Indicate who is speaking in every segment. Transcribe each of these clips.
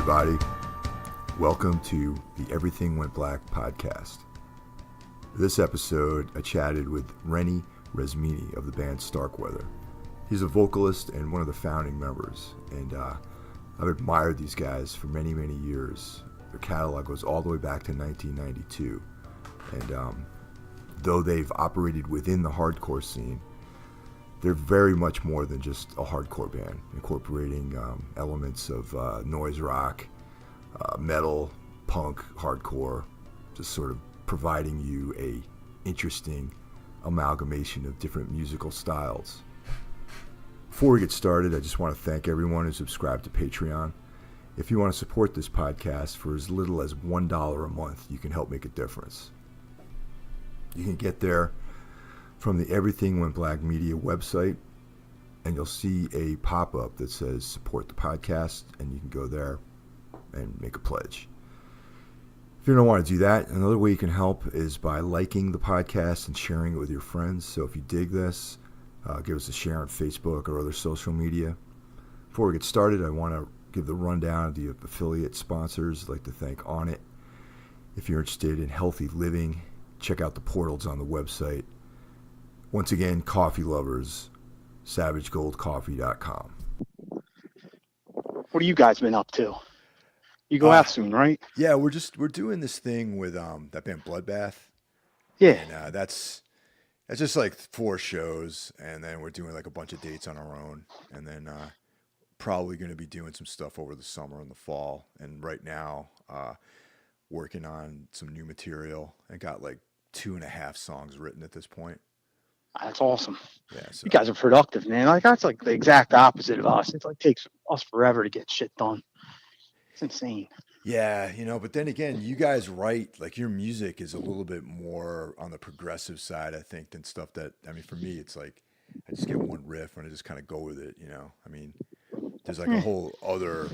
Speaker 1: everybody. Welcome to the Everything Went Black podcast. This episode, I chatted with Rennie Resmini of the band Starkweather. He's a vocalist and one of the founding members, and I've admired these guys for many, many years. Their catalog goes all the way back to 1992, and though they've operated within the hardcore scene, they're very much more than just a hardcore band, incorporating elements of noise rock, metal, punk, hardcore, just sort of providing you a interesting amalgamation of different musical styles. Before we get started, I just want to thank everyone who subscribed to Patreon. If you want to support this podcast for as little as $1 a month, you can help make a difference. You can get there from the Everything Went Black Media website, and you'll see a pop-up that says support the podcast, and you can go there and make a pledge. If you don't want to do that, another way you can help is by liking the podcast and sharing it with your friends. So if you dig this, give us a share on Facebook or other social media. Before we get started, I want to give the rundown of the affiliate sponsors. I'd like to thank On It. If you're interested in healthy living, check out the portals on the website. Once again, coffee lovers, savagegoldcoffee.com.
Speaker 2: What have you guys been up to? You go out soon, right?
Speaker 1: Yeah, we're doing this thing with that band Bloodbath.
Speaker 2: Yeah.
Speaker 1: And that's just like 4 shows, and then we're doing like a bunch of dates on our own, and then probably going to be doing some stuff over the summer and the fall. And right now, working on some new material. I got like 2.5 songs written at this point.
Speaker 2: That's awesome.
Speaker 1: Yeah, so
Speaker 2: you guys are productive, man. Like that's like the exact opposite of us. It's like takes us forever to get shit done. It's insane.
Speaker 1: Yeah, but then again, you guys write, like your music is a little bit more on the progressive side, I think, than stuff that, for me, it's like, I just get one riff and I just kind of go with it, there's like a whole other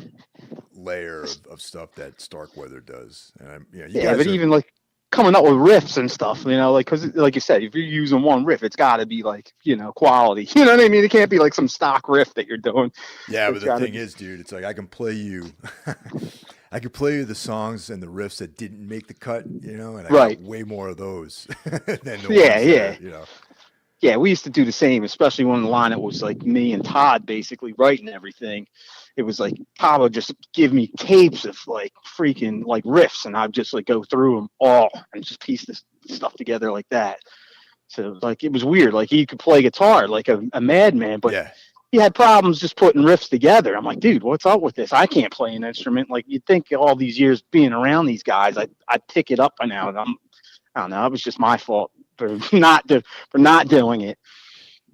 Speaker 1: layer of stuff that Starkweather does. And
Speaker 2: but even like coming up with riffs and stuff, cause like you said, if you're using one riff, it's gotta be like, quality, you know what I mean? It can't be like some stock riff that you're doing.
Speaker 1: Yeah. But the thing is, dude, it's like, I can play you the songs and the riffs that didn't make the cut, and I got way more of those than the ones.
Speaker 2: Yeah, we used to do the same, especially when the lineup was like me and Todd basically writing everything. It was like Todd would just give me tapes of like freaking like riffs, and I'd just like go through them all and just piece this stuff together like that. So like it was weird. Like he could play guitar like a madman, but he had problems just putting riffs together. I'm like, dude, what's up with this? I can't play an instrument. Like you'd think all these years being around these guys, I'd pick it up by now. And I don't know. It was just my fault for not doing it.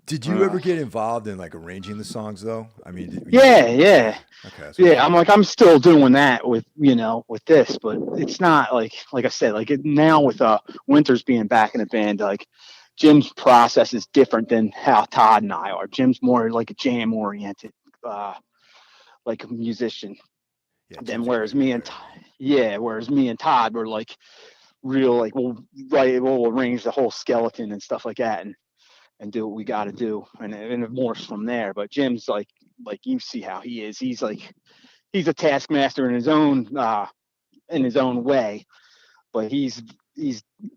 Speaker 1: Did you ever get involved in like arranging the songs though?
Speaker 2: Yeah.
Speaker 1: Okay.
Speaker 2: I'm like, I'm still doing that with this, but it's not like I said, like now with Winters being back in the band, like Jim's process is different than how Todd and I are. Jim's more like a jam oriented, like a musician. Then whereas me and Todd were like real, like we'll arrange the whole skeleton and stuff like that and do what we got to do, and it morphs from there. But Jim's like you see how he is. He's a taskmaster in his own way, but he's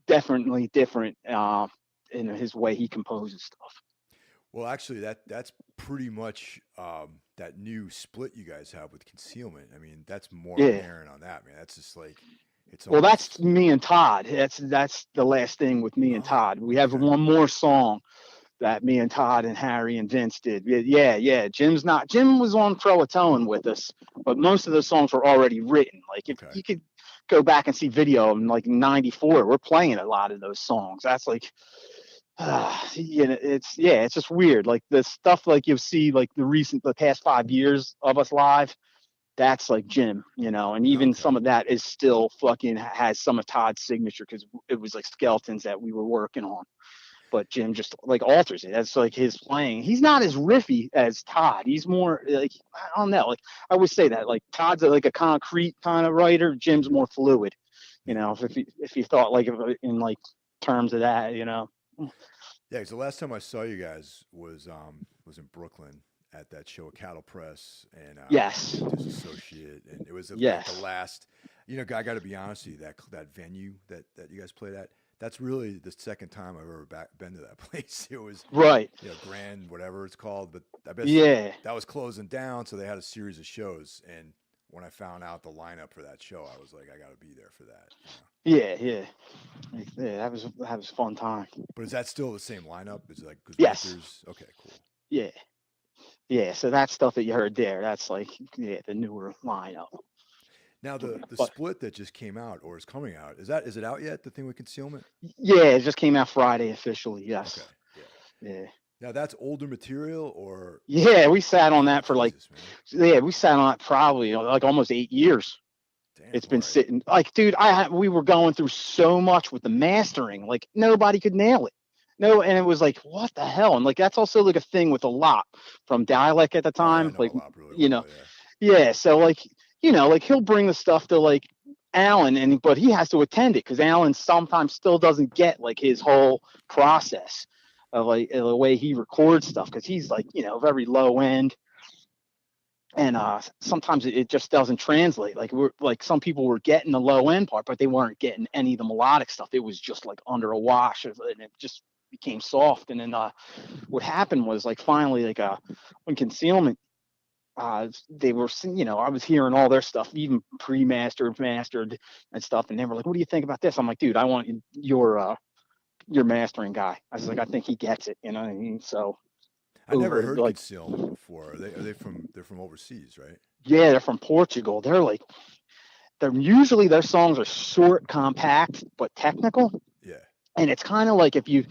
Speaker 2: definitely different in his way he composes stuff.
Speaker 1: Well, actually, that's pretty much that new split you guys have with Concealment. That's more apparent on that, man. That's just like
Speaker 2: that's me and Todd. That's the last thing with me and Todd. We have one more song that me and Todd and Harry and Vince did. Yeah. Jim was on Croatoan with us, but most of those songs were already written. Like if you could go back and see video in like '94, we're playing a lot of those songs. That's like, it's just weird. Like the stuff like you'll see like the past 5 years of us live, that's like Jim, and even some of that is still fucking has some of Todd's signature because it was like skeletons that we were working on. But Jim just like alters it. That's like his playing. He's not as riffy as Todd. He's more like, I don't know. Like I always say that like Todd's like a concrete kind of writer. Jim's more fluid. If you thought like in like terms of that,
Speaker 1: Yeah, because the last time I saw you guys was in Brooklyn at that show, Cattle Press, and
Speaker 2: Yes.
Speaker 1: his associate, and it was like
Speaker 2: Yes.
Speaker 1: the last. You know, I got to be honest with you, that venue that you guys played at. That's really the second time I've ever been to that place. It was
Speaker 2: Right.
Speaker 1: Grand, whatever it's called, but I bet that was closing down, so they had a series of shows. And when I found out the lineup for that show, I was like, I got to be there for that.
Speaker 2: Yeah. That was a fun time.
Speaker 1: But is that still the same lineup? Is it like
Speaker 2: yes?
Speaker 1: Winters? Okay, cool.
Speaker 2: Yeah. So that stuff that you heard there, that's like the newer lineup.
Speaker 1: Now the split that just came out or is coming out, is it out yet? The thing with Concealment?
Speaker 2: Yeah, it just came out Friday officially. Yes.
Speaker 1: Okay.
Speaker 2: Yeah.
Speaker 1: Now that's older material, or
Speaker 2: we sat on that for we sat on it probably like almost 8 years.
Speaker 1: Damn,
Speaker 2: it's been sitting like, dude, we were going through so much with the mastering, like nobody could nail it. No, and it was like, what the hell? And like that's also like a thing with a lot from Dialect at the time,
Speaker 1: really well,
Speaker 2: So like. Like he'll bring the stuff to like Alan, but he has to attend it because Alan sometimes still doesn't get like his whole process of like the way he records stuff because he's like very low end, and sometimes it just doesn't translate. Like some people were getting the low end part, but they weren't getting any of the melodic stuff. It was just like under a wash, and it just became soft. And then what happened was like finally like when Concealment. They were, I was hearing all their stuff, even pre-mastered, mastered, and stuff, and they were like, "What do you think about this?" I'm like, "Dude, I want your mastering guy." I was like, "I think he gets it," you know what I mean? So
Speaker 1: I never heard Concealment before. Are they from overseas, right?
Speaker 2: Yeah, they're from Portugal. They're usually their songs are short, compact, but technical.
Speaker 1: Yeah.
Speaker 2: And it's kind of like if you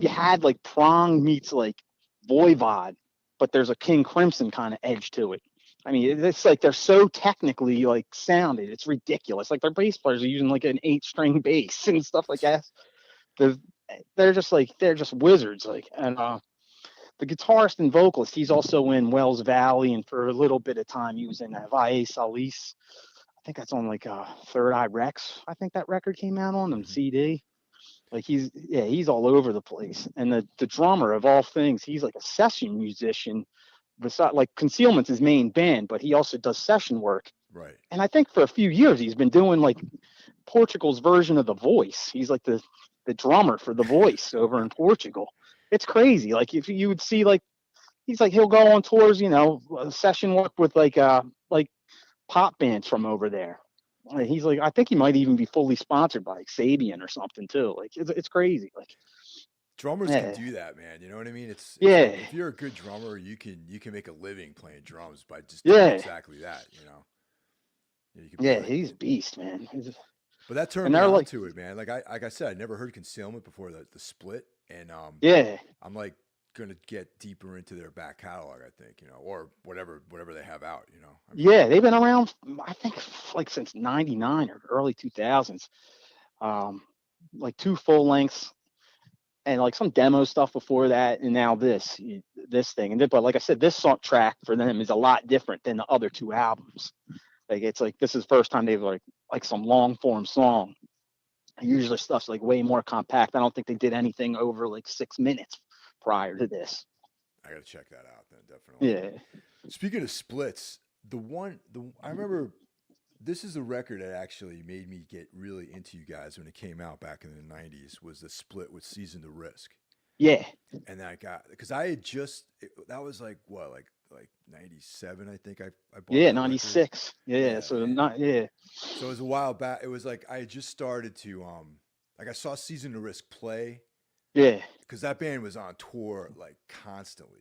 Speaker 2: had like Prong meets like Voivod, but there's a King Crimson kind of edge to it. I mean, it's like they're so technically like sounded. It's ridiculous. Like their bass players are using like an 8-string bass and stuff like that. They're just wizards. Like, and the guitarist and vocalist, he's also in Wells Valley, and for a little bit of time he was in Valle Salis. I think that's on like Third Eye Rex. I think that record came out on them CD. Like he's all over the place. And the drummer of all things, he's like a session musician. Besides, like Concealment's his main band, but he also does session work.
Speaker 1: Right.
Speaker 2: And I think for a few years he's been doing like Portugal's version of The Voice. He's like the drummer for The Voice over in Portugal. It's crazy. Like if you would see like he'll go on tours, session work with like pop bands from over there. He's like, I think he might even be fully sponsored by like Sabian or something too. Like it's crazy. Like
Speaker 1: drummers can do that, man. You know what I mean? It's
Speaker 2: like,
Speaker 1: if you're a good drummer, you can make a living playing drums by just doing exactly that.
Speaker 2: He's a beast, man.
Speaker 1: But that turned me on to it, man. Like I said, I never heard Concealment before the split, and I'm like going to get deeper into their back catalog, I think, or whatever they have out,
Speaker 2: they've been around, I think, like since '99 or early 2000s. Like 2 full lengths and like some demo stuff before that, and now this thing. But like I said, this song track for them is a lot different than the other 2 albums. Like it's like this is the first time they've like some long form song. Usually stuff's like way more compact. I don't think they did anything over like 6 minutes prior to this.
Speaker 1: I gotta check that out then, definitely.
Speaker 2: Yeah.
Speaker 1: Speaking of splits, I remember this is a record that actually made me get really into you guys when it came out back in the 90s, was the split with Season to Risk.
Speaker 2: Yeah.
Speaker 1: And because I had that was like what, like 97, I think I bought
Speaker 2: 96. Yeah. So it
Speaker 1: was a while back. It was like I had just started to like I saw Season to Risk play.
Speaker 2: Yeah.
Speaker 1: Because that band was on tour like constantly,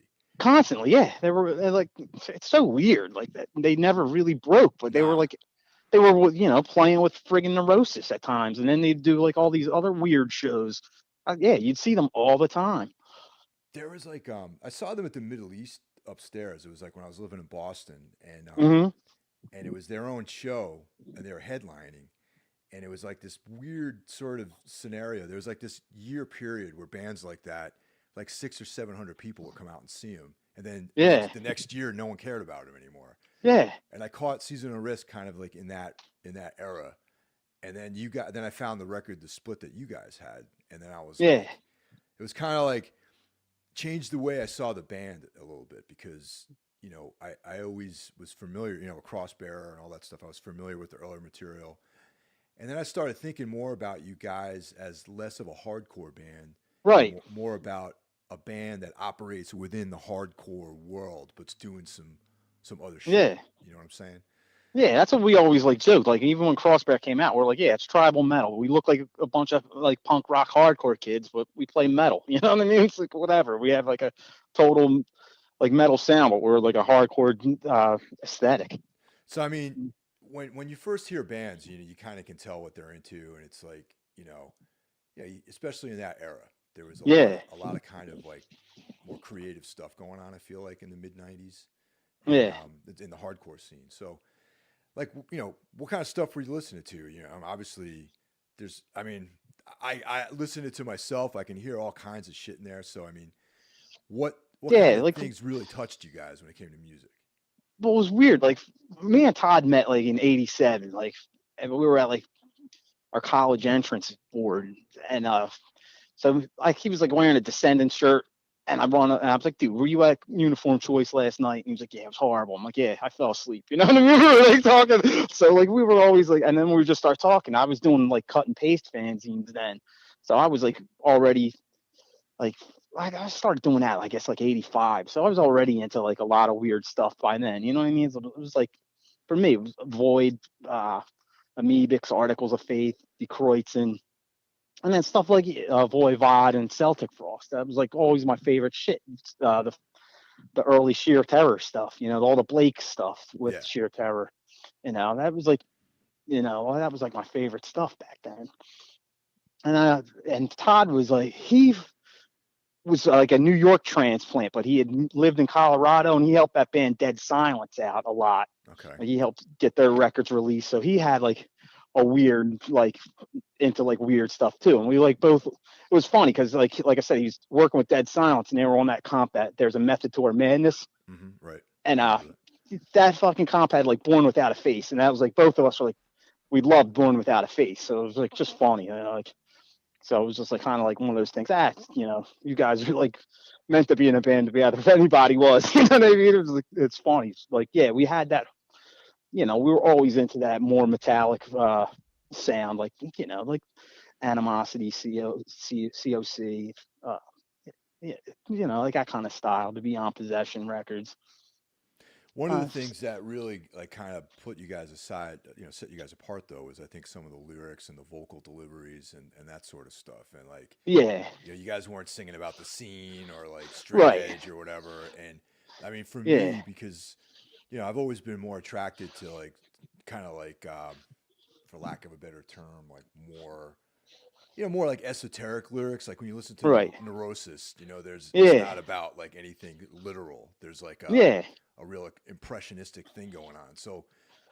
Speaker 2: yeah. They're like, it's so weird like that. They never really broke, but they were playing with friggin' Neurosis at times, and then they'd do like all these other weird shows. You'd see them all the time.
Speaker 1: There was like I saw them at the Middle East upstairs. It was like when I was living in Boston, and and it was their own show, and they were headlining. And it was like this weird sort of scenario. There was like this year period where bands like that, like 600 or 700 people would come out and see them. And then the next year, no one cared about them anymore.
Speaker 2: Yeah.
Speaker 1: And I caught Season to Risk kind of like in that era. And then then I found the record, the split that you guys had. And then I was like, it was kind of like changed the way I saw the band a little bit, because I always was familiar, with Crossbearer and all that stuff. I was familiar with the earlier material. And then I started thinking more about you guys as less of a hardcore band and
Speaker 2: Right.
Speaker 1: more about a band that operates within the hardcore world, but's doing some other shit.
Speaker 2: Yeah.
Speaker 1: You know what I'm saying?
Speaker 2: Yeah, that's what we always like joked. Like even when Crossbear came out, we're like, yeah, it's tribal metal. We look like a bunch of like punk rock hardcore kids, but we play metal. You know what I mean? It's like whatever. We have like a total like metal sound, but we're like a hardcore aesthetic.
Speaker 1: So I mean, when you first hear bands, you kind of can tell what they're into, and it's like, yeah, especially in that era, there was
Speaker 2: Yeah,
Speaker 1: a lot of kind of like more creative stuff going on. I feel like in the mid '90s, and
Speaker 2: yeah,
Speaker 1: in the hardcore scene. So like, what kind of stuff were you listening to? Obviously, there's. I mean, I listen it to myself. I can hear all kinds of shit in there. So I mean, what kind
Speaker 2: yeah.
Speaker 1: of
Speaker 2: Like
Speaker 1: things really touched you guys when it came to music?
Speaker 2: what was weird, like me and Todd met like in '87, like, and we were at like our college entrance board, and so like he was like wearing a Descendant shirt, and I was like, dude, were you at Uniform Choice last night? And he was like, yeah, it was horrible. I'm like, yeah, I fell asleep. You know what I mean? We were like talking, so like we were always like, and then we would just start talking. I was doing like cut and paste fanzines then, so I was like already like I started doing that, I guess, like '85. So I was already into like a lot of weird stuff by then. You know what I mean? So it was like, for me, it was Void, Amoebics, Articles of Faith, De Kreutzen, and then stuff like Voivod and Celtic Frost. That was like always my favorite shit. The early Sheer Terror stuff, all the Blake stuff with
Speaker 1: Yeah.
Speaker 2: Sheer Terror. That was like, that was like my favorite stuff back then. And Todd was like, he was like a New York transplant, but he had lived in Colorado, and he helped that band Dead Silence out a lot.
Speaker 1: Okay.
Speaker 2: Like he helped get their records released, so he had like a weird like into like weird stuff too. And we like both. It was funny because like I said, he's working with Dead Silence, and they were on that comp that There's a Method to Our Madness,
Speaker 1: Right.
Speaker 2: and that fucking comp had like Born Without a Face, and that was like both of us were like we loved Born Without a Face, so it was like just funny, like. So it was just like kind of like one of those things. You guys are like meant to be in a band together. If anybody was, you know what I mean? It was like, it's funny. It's like, yeah, we had that. We were always into that more metallic sound, like like Animosity, COC, yeah, like that kind of style. To be on Possession Records.
Speaker 1: One of the things that really like kind of put you guys aside, set you guys apart though, is I think some of the lyrics and the vocal deliveries and that sort of stuff. And like,
Speaker 2: yeah,
Speaker 1: you guys weren't singing about the scene or like straight
Speaker 2: right,
Speaker 1: edge or whatever. And I mean, for
Speaker 2: yeah,
Speaker 1: me, because I've always been more attracted to like kind of like, for lack of a better term, like more like esoteric lyrics. Like when you listen to
Speaker 2: right,
Speaker 1: Neurosis, it's
Speaker 2: yeah,
Speaker 1: not about like anything literal. There's like
Speaker 2: yeah.
Speaker 1: a real like, impressionistic thing going on. So,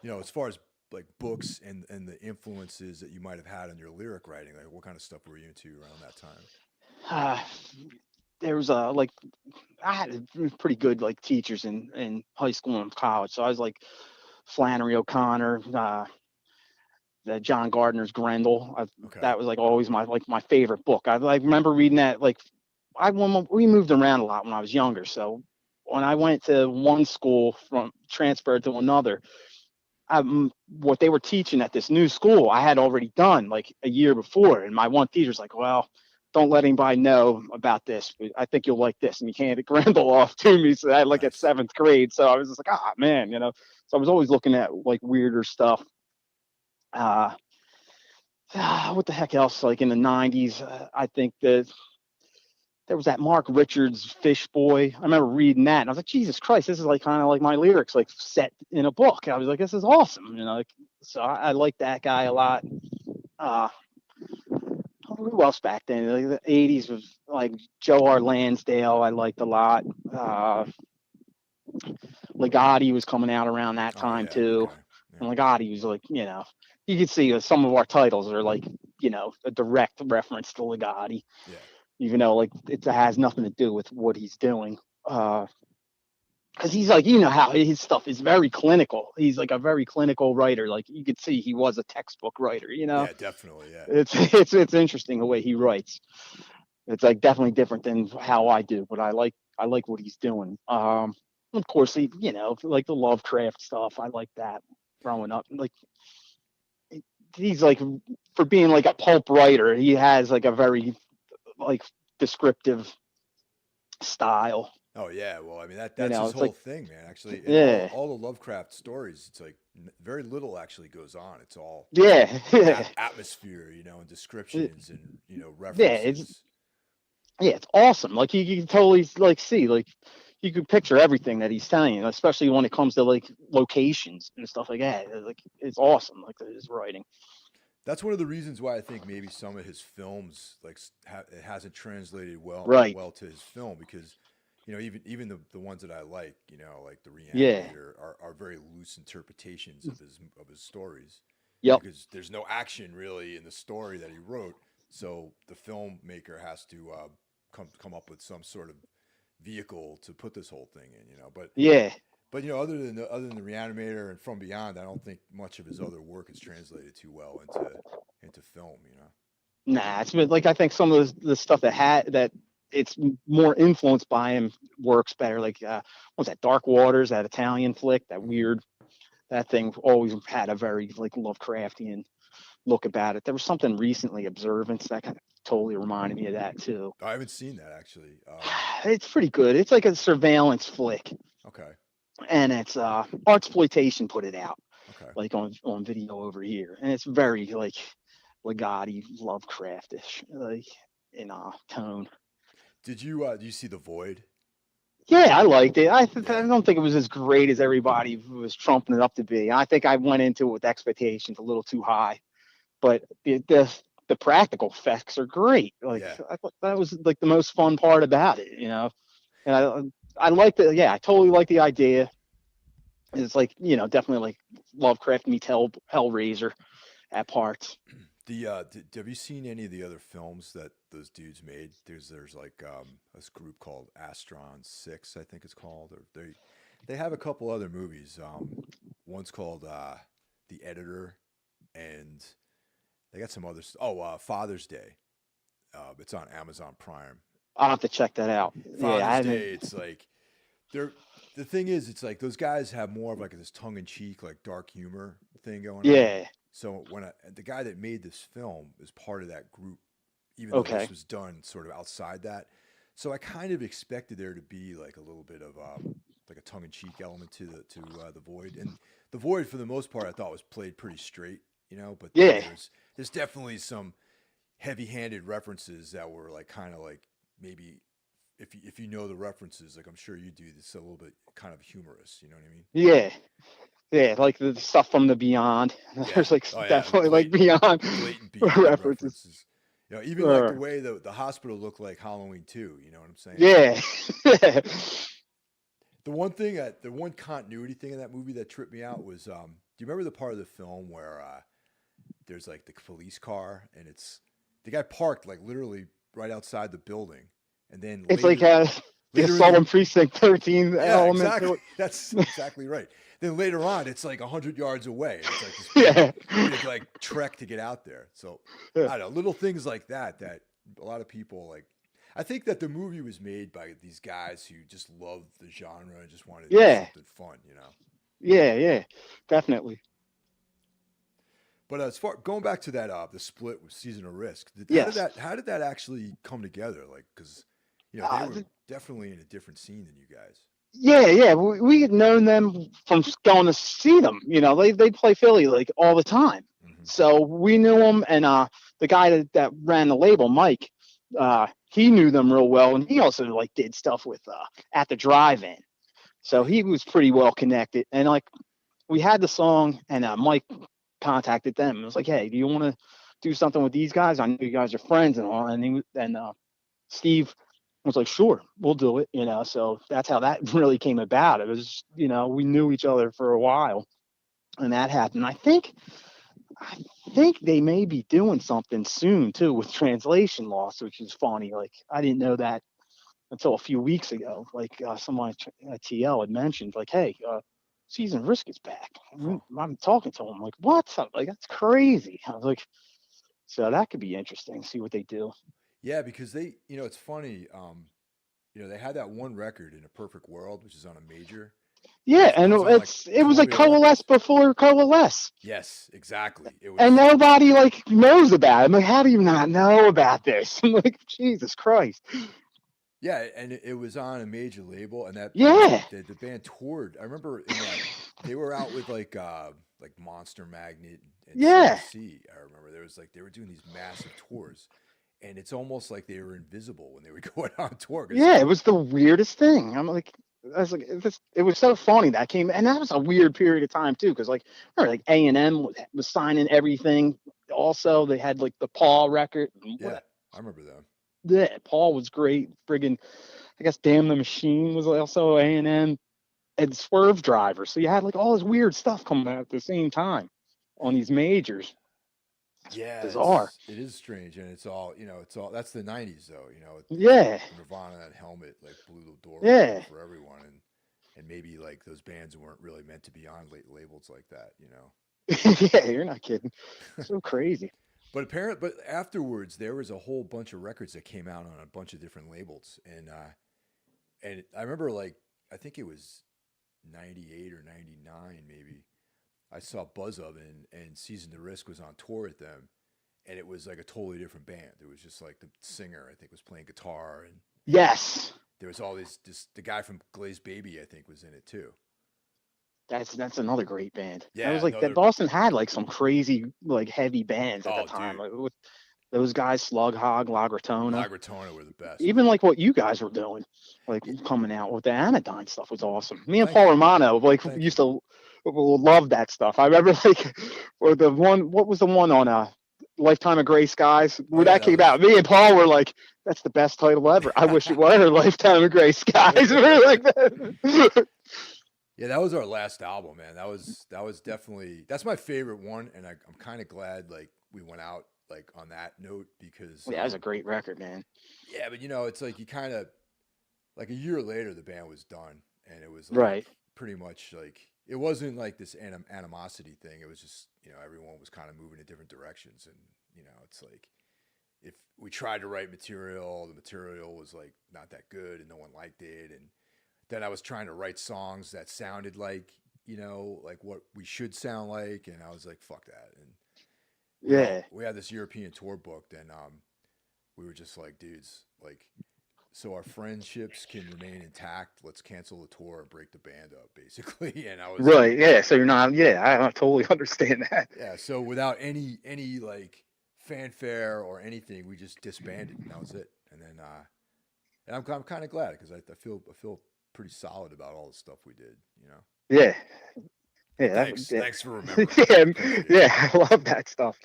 Speaker 1: as far as like books and the influences that you might have had on your lyric writing, like what kind of stuff were you into around that time?
Speaker 2: There was like I had pretty good like teachers in high school and college. So I was like Flannery O'Connor, the John Gardner's Grendel.
Speaker 1: Okay.
Speaker 2: That was like always my favorite book. I like remember reading that. Like we moved around a lot when I was younger. So when I went to one school from transferred to another, what they were teaching at this new school, I had already done like a year before. And my one teacher's like, well, don't let anybody know about this. But I think you'll like this. And he handed Grendel off to me. So I had like
Speaker 1: Nice.
Speaker 2: at 7th grade. So I was just like, man, so I was always looking at like weirder stuff. What the heck else? Like in the 90s, I think that there was that Mark Richards Fish Boy. I remember reading that and I was like, Jesus Christ, this is like kind of like my lyrics like set in a book. I was like, this is awesome. Like, so I like that guy a lot. Who else back then? Like the 80s was like Joe R. Lansdale. I liked a lot. Ligotti was coming out around that time too.
Speaker 1: Okay. Yeah.
Speaker 2: And Ligotti was like, you can see some of our titles are like, a direct reference to Ligotti.
Speaker 1: Yeah.
Speaker 2: Even though like it has nothing to do with what he's doing. Because he's like, how his stuff is very clinical. He's like a very clinical writer. Like you could see he was a textbook writer,
Speaker 1: Yeah, definitely. Yeah.
Speaker 2: It's interesting the way he writes. It's like definitely different than how I do, but I like what he's doing. of course, like the Lovecraft stuff. I like that growing up. Like he's like, for being like a pulp writer, he has like a very like descriptive style.
Speaker 3: Oh yeah, well, I mean that's his
Speaker 2: It's
Speaker 3: whole
Speaker 2: like,
Speaker 3: thing, man. Actually, and
Speaker 2: yeah,
Speaker 3: all the Lovecraft stories, it's like very little actually goes on. It's all
Speaker 2: yeah, yeah,
Speaker 3: atmosphere, and descriptions and
Speaker 2: yeah. It's
Speaker 3: references.
Speaker 2: it's awesome. Like you can totally like see, like you could picture everything that he's telling you, especially when it comes to like locations and stuff like that. Like it's awesome, like his writing.
Speaker 3: That's one of the reasons why I think maybe some of his films like it hasn't translated
Speaker 2: Right.
Speaker 3: well to his film because even the ones that I like like the
Speaker 2: Yeah.
Speaker 3: Reanimator are very loose interpretations of his stories
Speaker 2: Yep.
Speaker 3: because there's no action really in the story that he wrote, so the filmmaker has to come up with some sort of vehicle to put this whole thing in, but
Speaker 2: Yeah.
Speaker 3: other than the Reanimator and From Beyond, I don't think much of his other work is translated too well into film.
Speaker 2: Nah, it's been like I think some of the stuff that it's more influenced by him works better. Like what was that, Dark Waters, that Italian flick, that thing always had a very like Lovecraftian look about it. There was something recently, Observance, that kind of totally reminded me of that too.
Speaker 3: I haven't seen that actually.
Speaker 2: It's pretty good. It's like a surveillance flick,
Speaker 3: Okay.
Speaker 2: and it's Artsploitation put it out,
Speaker 3: Okay.
Speaker 2: like on video over here, and it's very like Ligotti, Lovecraftish, like in tone.
Speaker 3: Did you see The Void?
Speaker 2: Yeah, I liked it. I
Speaker 3: Yeah.
Speaker 2: don't think it was as great as everybody was trumping it up to be. I think I went into it with expectations a little too high, but the practical effects are great. Like
Speaker 3: Yeah.
Speaker 2: I thought that was like the most fun part about it, And I liked it. Yeah, I totally like the idea. It's like definitely like Lovecraft meets Hellraiser at parts.
Speaker 3: Have you seen any of the other films that those dudes made? There's like this group called Astron 6, I think it's called. Or they have a couple other movies. One's called The Editor, and they got some others. Oh, Father's Day. It's on Amazon Prime.
Speaker 2: I'll have to check that out.
Speaker 3: Father's Day. It's like the thing is, it's like those guys have more of like this tongue in cheek, like dark humor thing going on.
Speaker 2: Yeah.
Speaker 3: So when the guy that made this film is part of that group, even though this was done sort of outside that, so I kind of expected there to be like a little bit of like a tongue-in-cheek element to the Void, and the Void for the most part I thought was played pretty straight, But there's definitely some heavy-handed references that were like kind of like maybe if you know the references, like I'm sure you do, it's a little bit kind of humorous. You know what I mean?
Speaker 2: Yeah. Yeah, like the stuff from the Beyond.
Speaker 3: Yeah.
Speaker 2: There's like definitely like Beyond
Speaker 3: references. Even like the way the hospital looked like Halloween 2. You know what I'm saying?
Speaker 2: Yeah.
Speaker 3: The one continuity thing in that movie that tripped me out was, do you remember the part of the film where there's like the police car and it's the guy parked like literally right outside the building, and then
Speaker 2: it's like the Assault on Precinct 13 element.
Speaker 3: Exactly. That's exactly right. Then later on, it's like 100 yards away. It's like this big like trek to get out there. So I don't know, little things like that a lot of people like. I think that the movie was made by these guys who just loved the genre and just wanted to do something fun,
Speaker 2: Yeah, definitely.
Speaker 3: But as far going back to that, the split with Season of Risk, how did that actually come together? Like, because they were definitely in a different scene than you guys.
Speaker 2: Yeah. We had known them from going to see them. They play Philly like all the time. Mm-hmm. So we knew them, and the guy that ran the label, Mike, he knew them real well, and he also like did stuff with At the Drive-In. So he was pretty well connected. And like we had the song, and Mike contacted them. It was like, hey, do you want to do something with these guys? I know you guys are friends and all. And Steve was like, sure, we'll do it. So that's how that really came about. It was, we knew each other for a while, and that happened. I think they may be doing something soon too with Translation Lost, which is funny. Like I didn't know that until a few weeks ago. Like someone at TL had mentioned, like, hey, Season of Risk is back. I'm talking to him like, what? Like that's crazy. I was like, so that could be interesting. See what they do.
Speaker 3: Yeah, because they, it's funny. they had that one record in A Perfect World, which is on a major.
Speaker 2: Yeah, and
Speaker 3: it was on,
Speaker 2: it was like Coalesce before Coalesce.
Speaker 3: Yes, exactly. It was,
Speaker 2: and nobody like knows about it. I'm like, how do you not know about this? I'm like, Jesus Christ.
Speaker 3: Yeah, and it was on a major label, and that the band toured. I remember they were out with like Monster Magnet and CDC. I remember they were doing these massive tours, and it's almost like they were invisible when they would go out on tour.
Speaker 2: Yeah, it was the weirdest thing. I'm like, I was like, it was so funny that came, and that was a weird period of time too, because like A&M was signing everything. Also, they had like the Paul record.
Speaker 3: Yeah, I remember them.
Speaker 2: Yeah, Paul was great. Friggin', I guess Damn the Machine was also A&M, and Swerve Driver. So you had like all this weird stuff coming out at the same time on these majors.
Speaker 3: Yeah,
Speaker 2: bizarre.
Speaker 3: It is strange, and it's all that's the '90s though.
Speaker 2: Yeah,
Speaker 3: Nirvana, that helmet like blew the door
Speaker 2: open
Speaker 3: for everyone, and maybe like those bands weren't really meant to be on labels like that.
Speaker 2: Yeah, you're not kidding. So crazy.
Speaker 3: But afterwards, there was a whole bunch of records that came out on a bunch of different labels, and I remember I think it was '98 or '99 maybe. I saw Buzz Oven and Season to Risk was on tour with them, and it was like a totally different band. It was just like the singer I think was playing guitar, and
Speaker 2: yes,
Speaker 3: there was all the guy from Glazed Baby I think was in it too.
Speaker 2: That's another great band.
Speaker 3: Yeah,
Speaker 2: it was like that. Boston had like some crazy like heavy bands at the time.
Speaker 3: Dude.
Speaker 2: Like with those guys, Slug Hog, La Gratona.
Speaker 3: La Gratona were the best.
Speaker 2: Even like what you guys were doing, like coming out with the Anodyne stuff was awesome. Me and Paul Romano used to love that stuff. I remember or the one, what was the one on Lifetime of Gray Skies? When that came out, me and Paul were like, that's the best title ever. I wish it were Lifetime of Gray Skies. We were like that.
Speaker 3: Yeah, that was our last album, man. That was definitely, that's my favorite one, and I'm kind of glad we went out on that note because
Speaker 2: that was a great record, man.
Speaker 3: Yeah, but it's like you kind of a year later the band was done, and it was pretty much it wasn't like this animosity thing. It was just everyone was kind of moving in different directions, and it's like if we tried to write material, the material was not that good, and no one liked it, and then I was trying to write songs that sounded like what we should sound like, and I was like, fuck that. And we had this European tour booked, and we were just like, dudes, so our friendships can remain intact. Let's cancel the tour and break the band up, basically. And I was
Speaker 2: yeah. So you're not, I totally understand that.
Speaker 3: Yeah. So without any fanfare or anything, we just disbanded, and that was it. And then, and I'm kind of glad because I feel pretty solid about all the stuff we did,
Speaker 2: Yeah.
Speaker 3: Yeah. Thanks for remembering.
Speaker 2: Yeah. I love that stuff.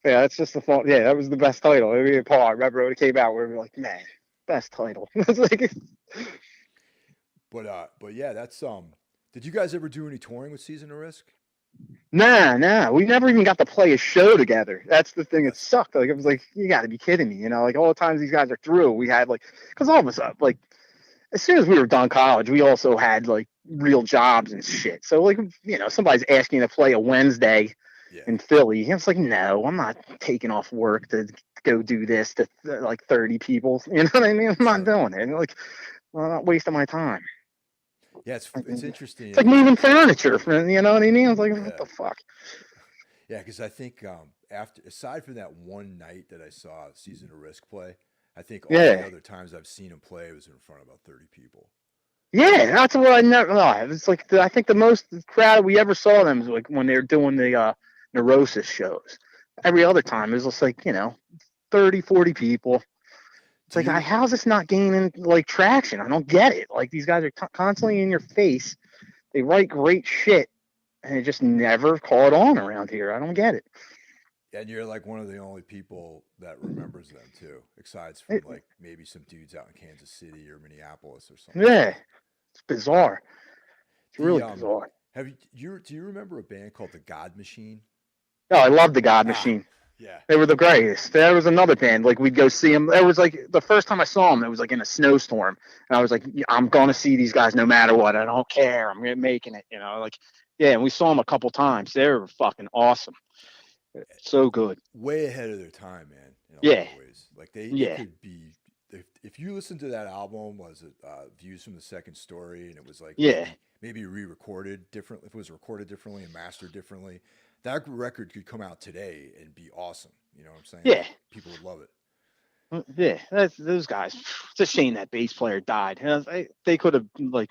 Speaker 2: Yeah, that's just the fun. Yeah, that was the best title. I mean, Paul, I remember when it came out, we were like, man, best title.
Speaker 3: But yeah, that's did you guys ever do any touring with Season to Risk?
Speaker 2: Nah. We never even got to play a show together. That's the thing that sucked. It was like, you got to be kidding me. All the times these guys are through, we had because all of us as soon as we were done college, we also had real jobs and shit. So somebody's asking to play a Wednesday in Philly. I was like, no, I'm not taking off work to go do this to 30 people. You know what I mean? I'm not doing it. I'm not wasting my time.
Speaker 3: Yeah, it's interesting.
Speaker 2: It's like moving furniture. You know what I mean? I was like, what the fuck?
Speaker 3: Yeah, because I think aside from that one night that I saw Season to Risk play, I think all the other times I've seen him play, it was in front of about 30 people. Yeah,
Speaker 2: that's what I never. It was I think the most crowd we ever saw them was when they were doing the Neurosis shows. Every other time it was just 30, 40 people. It's how's this not gaining traction? I don't get it. These guys are constantly in your face. They write great shit, and it just never caught on around here. I don't get it.
Speaker 3: And you're one of the only people that remembers them too, aside from maybe some dudes out in Kansas City or Minneapolis or something.
Speaker 2: Yeah, it's bizarre. It's really bizarre.
Speaker 3: Do you remember a band called the God Machine?
Speaker 2: Oh, I love the God Machine.
Speaker 3: Yeah,
Speaker 2: they were the greatest. There was another band we'd go see them. It was the first time I saw them. It was in a snowstorm, and I was like, I'm gonna see these guys no matter what. I don't care. I'm making it. Yeah. And we saw them a couple times. They were fucking awesome. So good.
Speaker 3: Way ahead of their time, man. In a lot of ways. They could be if you listen to that album, was it Views from the Second Story, and it was like
Speaker 2: Yeah.
Speaker 3: maybe re-recorded differently, if it was recorded differently and mastered differently, that record could come out today and be awesome. You know what I'm saying?
Speaker 2: Yeah.
Speaker 3: People would love it.
Speaker 2: Yeah, those guys. It's a shame that bass player died. They could have, like,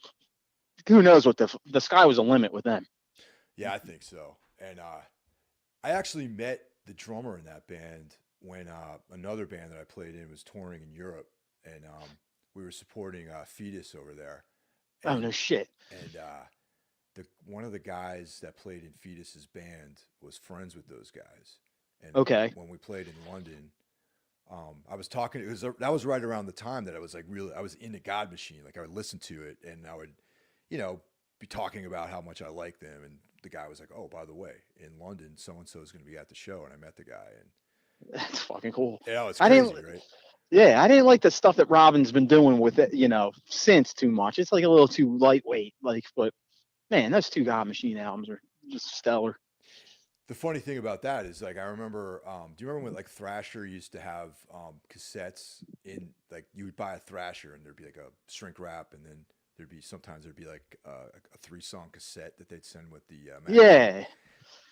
Speaker 2: who knows what the sky was a limit with them.
Speaker 3: Yeah, I think so. And I actually met the drummer in that band when another band that I played in was touring in Europe, and we were supporting Fetus over there. And,
Speaker 2: Oh, no shit.
Speaker 3: And one of the guys that played in Fetus's band was friends with those guys. And
Speaker 2: Okay.
Speaker 3: when we played in London, I was talking. That was right around the time that I was like I was into God Machine. Like I would listen to it, and I would, be talking about how much I liked them. And the guy was like, "Oh, by the way, in London, so and so is going to be at the show." And I met the guy, and
Speaker 2: That's fucking cool.
Speaker 3: yeah, it's crazy, right?
Speaker 2: Yeah, I didn't like the stuff that Robin's been doing with it, since too much. It's like a little too lightweight. But man, those two God Machine albums are just stellar.
Speaker 3: The funny thing about that is, like, I remember, do you remember when, like, Thrasher used to have cassettes in, like, you would buy a Thrasher and there'd be, like, a shrink wrap, and then there'd be, like, a 3-song cassette that they'd send with the magazine.
Speaker 2: Yeah.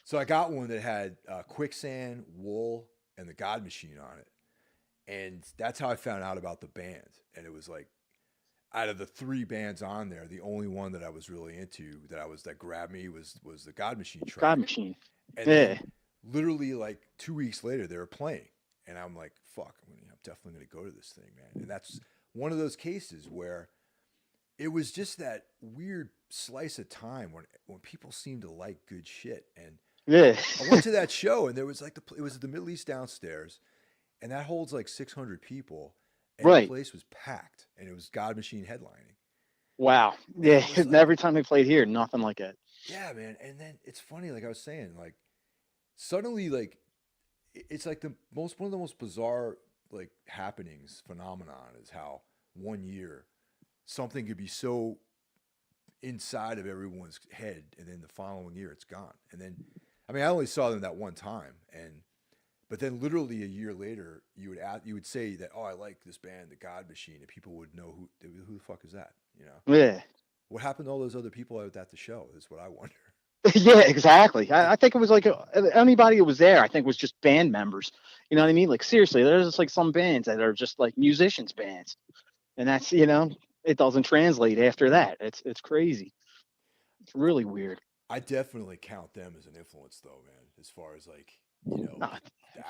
Speaker 3: So I got one that had Quicksand, Wool, and the God Machine on it. And that's how I found out about the band. And it was, like, out of the 3 bands on there, the only one that I was really into, that grabbed me was the God Machine track.
Speaker 2: God Machine.
Speaker 3: And then literally like 2 weeks later, they were playing, and I'm like, "Fuck, I'm definitely going to go to this thing, man." And that's one of those cases where it was just that weird slice of time when people seem to like good shit. And I went to that show, and there was like it was the Middle East downstairs, and that holds like 600 people, and the place was packed, and it was God Machine headlining.
Speaker 2: Wow. Yeah. Like, every time they played here, nothing like it.
Speaker 3: Yeah, man. And then it's funny, like I was saying, like suddenly, like it's like one of the most bizarre like happenings phenomenon is how 1 year something could be so inside of everyone's head, and then the following year it's gone. And then, I mean, I only saw them that one time, but then literally a year later, you would say that, "Oh, I like this band, the God Machine," and people would know who the fuck is that,
Speaker 2: Yeah.
Speaker 3: What happened to all those other people at the show is what I wonder.
Speaker 2: Yeah, exactly. I think it was like anybody who was there, I think was just band members. You know what I mean? Like, seriously, there's just like some bands that are just like musicians bands. And that's, it doesn't translate after that. It's crazy. It's really weird.
Speaker 3: I definitely count them as an influence, though, man, as far as like, the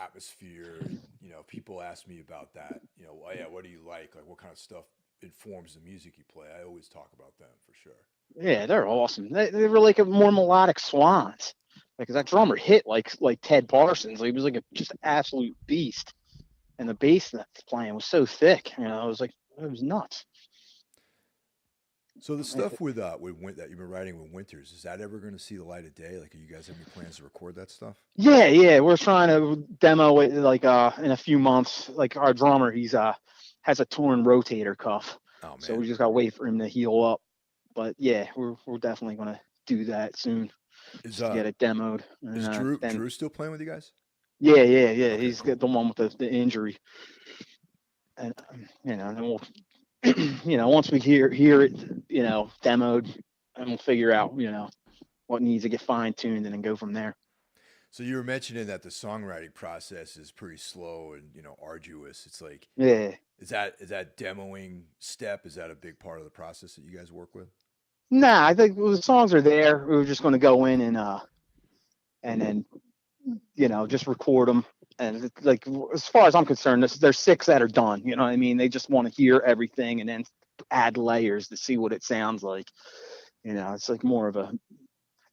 Speaker 3: atmosphere. People ask me about that. Oh, yeah, what do you like? Like, what kind of stuff informs the music you play? I always talk about them for sure.
Speaker 2: Yeah, they're awesome. They were like a more melodic Swans. Because that drummer hit like Ted Parsons. He was like just an absolute beast. And the bass that's playing was so thick. It was nuts.
Speaker 3: So the stuff with that you've been writing with Winters, is that ever going to see the light of day? Like, are you guys have any plans to record that stuff?
Speaker 2: Yeah, we're trying to demo it like in a few months. Like, our drummer, he's has a torn rotator cuff, so we just gotta wait for him to heal up. But yeah, we're definitely gonna do that soon. To get it demoed.
Speaker 3: Is Drew still playing with you guys?
Speaker 2: Yeah. Okay, he's got the one with the injury, and then we'll. Once we hear it, demoed, and we'll figure out, what needs to get fine-tuned and then go from there.
Speaker 3: So you were mentioning that the songwriting process is pretty slow and, arduous. It's like,
Speaker 2: yeah.
Speaker 3: Is that demoing step? Is that a big part of the process that you guys work with?
Speaker 2: Nah, I think the songs are there. We were just going to go in and then, just record them. And like, as far as I'm concerned, there's 6 that are done. You know what I mean? They just want to hear everything and then add layers to see what it sounds like. It's like more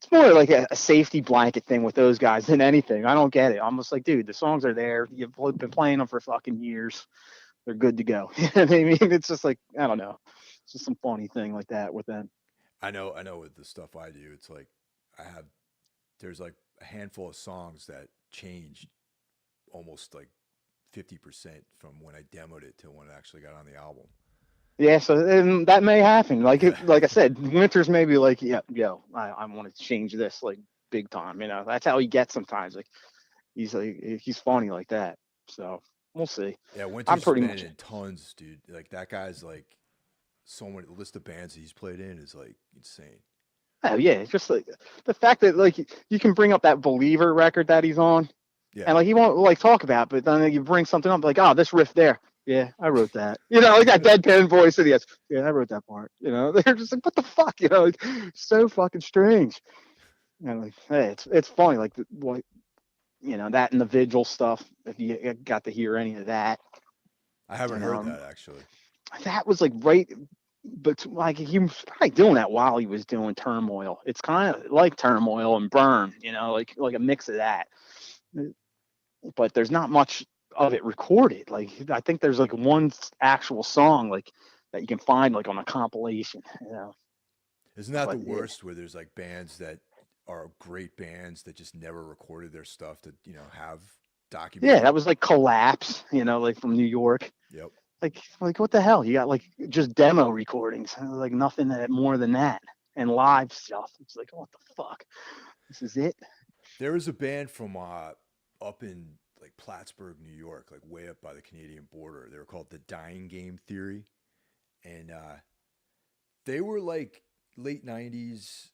Speaker 2: like a safety blanket thing with those guys than anything. I don't get it. I'm just like, dude, the songs are there. You've been playing them for fucking years. They're good to go. You know what I mean? It's just like, I don't know. It's just some funny thing like that with them.
Speaker 3: I know with the stuff I do, it's like there's like a handful of songs that changed almost like 50% from when I demoed it to when it actually got on the album.
Speaker 2: Yeah, so that may happen. Like I said, Winters may be like, I want to change this like big time. That's how he gets sometimes. Like he's funny like that. So We'll see.
Speaker 3: Yeah,
Speaker 2: I'm
Speaker 3: Winter's
Speaker 2: pretty
Speaker 3: been
Speaker 2: much.
Speaker 3: in tons, dude. Like that guy's like so many. The list of bands he's played in is like insane.
Speaker 2: Oh yeah, it's just like the fact that like you can bring up that Believer record that he's on,
Speaker 3: Yeah,
Speaker 2: and like he won't like talk about it, but then like, you bring something up like, oh, this riff there. Yeah, I wrote that. You know, like that deadpan voice and yes, yeah, I wrote that part. You know, they're just like, what the fuck? You know, like so fucking strange. And like, hey, it's funny, like what you know, that and the Vigil stuff. If you got to hear any of that,
Speaker 3: I haven't
Speaker 2: and
Speaker 3: heard that actually.
Speaker 2: that was like right, but like he was probably doing that while he was doing Turmoil. It's kind of like Turmoil and Burn, you know, like a mix of that. But there's not much of it recorded. Like I think there's like one actual song like that you can find like on a compilation. You know,
Speaker 3: Isn't that
Speaker 2: but
Speaker 3: the worst? Where there's like bands that are great bands that just never recorded their stuff to have
Speaker 2: yeah,
Speaker 3: documented.
Speaker 2: that was like Collapse. You know, like from New York.
Speaker 3: Yep.
Speaker 2: Like what the hell? You got like just demo recordings, like nothing that more than that, and live stuff. It's like what the fuck? This is it.
Speaker 3: There was a band from up in like Plattsburgh, New York, like way up by the Canadian border. They were called the Dying Game Theory, and they were like late '90s,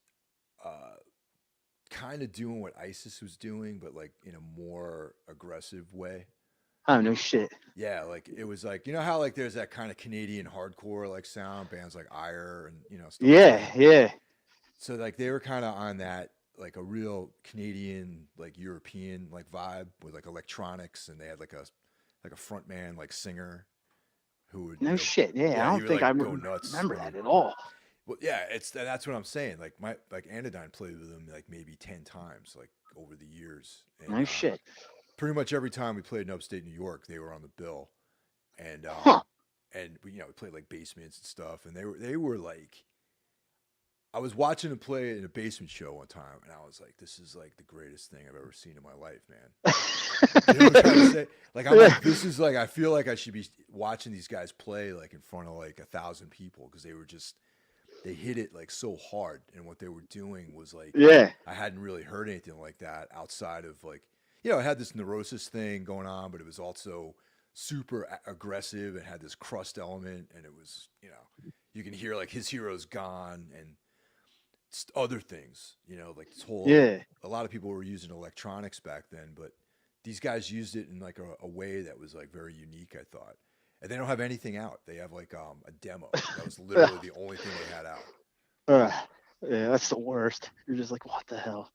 Speaker 3: kind of doing what ISIS was doing, but like in a more aggressive way.
Speaker 2: Oh no shit.
Speaker 3: Yeah, like it was like how like there's that kind of Canadian hardcore like sound bands like Ire and stuff like
Speaker 2: Yeah,
Speaker 3: that.
Speaker 2: yeah.
Speaker 3: So like they were kind of on that like a real Canadian like European like vibe with like electronics, and they had like a front man like singer who would
Speaker 2: No shit. Yeah, I
Speaker 3: he
Speaker 2: don't
Speaker 3: would
Speaker 2: think
Speaker 3: like
Speaker 2: I
Speaker 3: go nuts
Speaker 2: remember
Speaker 3: when
Speaker 2: that
Speaker 3: he,
Speaker 2: at all.
Speaker 3: well yeah that's what I'm saying, like my like Anodyne played with them like maybe 10 times like over the years, and
Speaker 2: No shit.
Speaker 3: pretty much every time we played in upstate New York they were on the bill, and
Speaker 2: Huh.
Speaker 3: and we played like basements and stuff, and they were like, I was watching them play in a basement show one time, and I was like, this is like the greatest thing I've ever seen in my life, man. You know what I'm trying to say? Like, I'm like, this is like, I feel like I should be watching these guys play like in front of like 1,000 people, because they hit it like so hard, and what they were doing was like,
Speaker 2: Yeah.
Speaker 3: I hadn't really heard anything like that outside of like, I had this Neurosis thing going on, but it was also super aggressive. It had this crust element, and it was, you can hear like His Hero's Gone and other things, like this whole,
Speaker 2: Yeah.
Speaker 3: a lot of people were using electronics back then, but these guys used it in like a way that was like very unique, I thought. And they don't have anything out. They have like a demo. That was literally the only thing they had out.
Speaker 2: Yeah, that's the worst. You're just like, what the hell?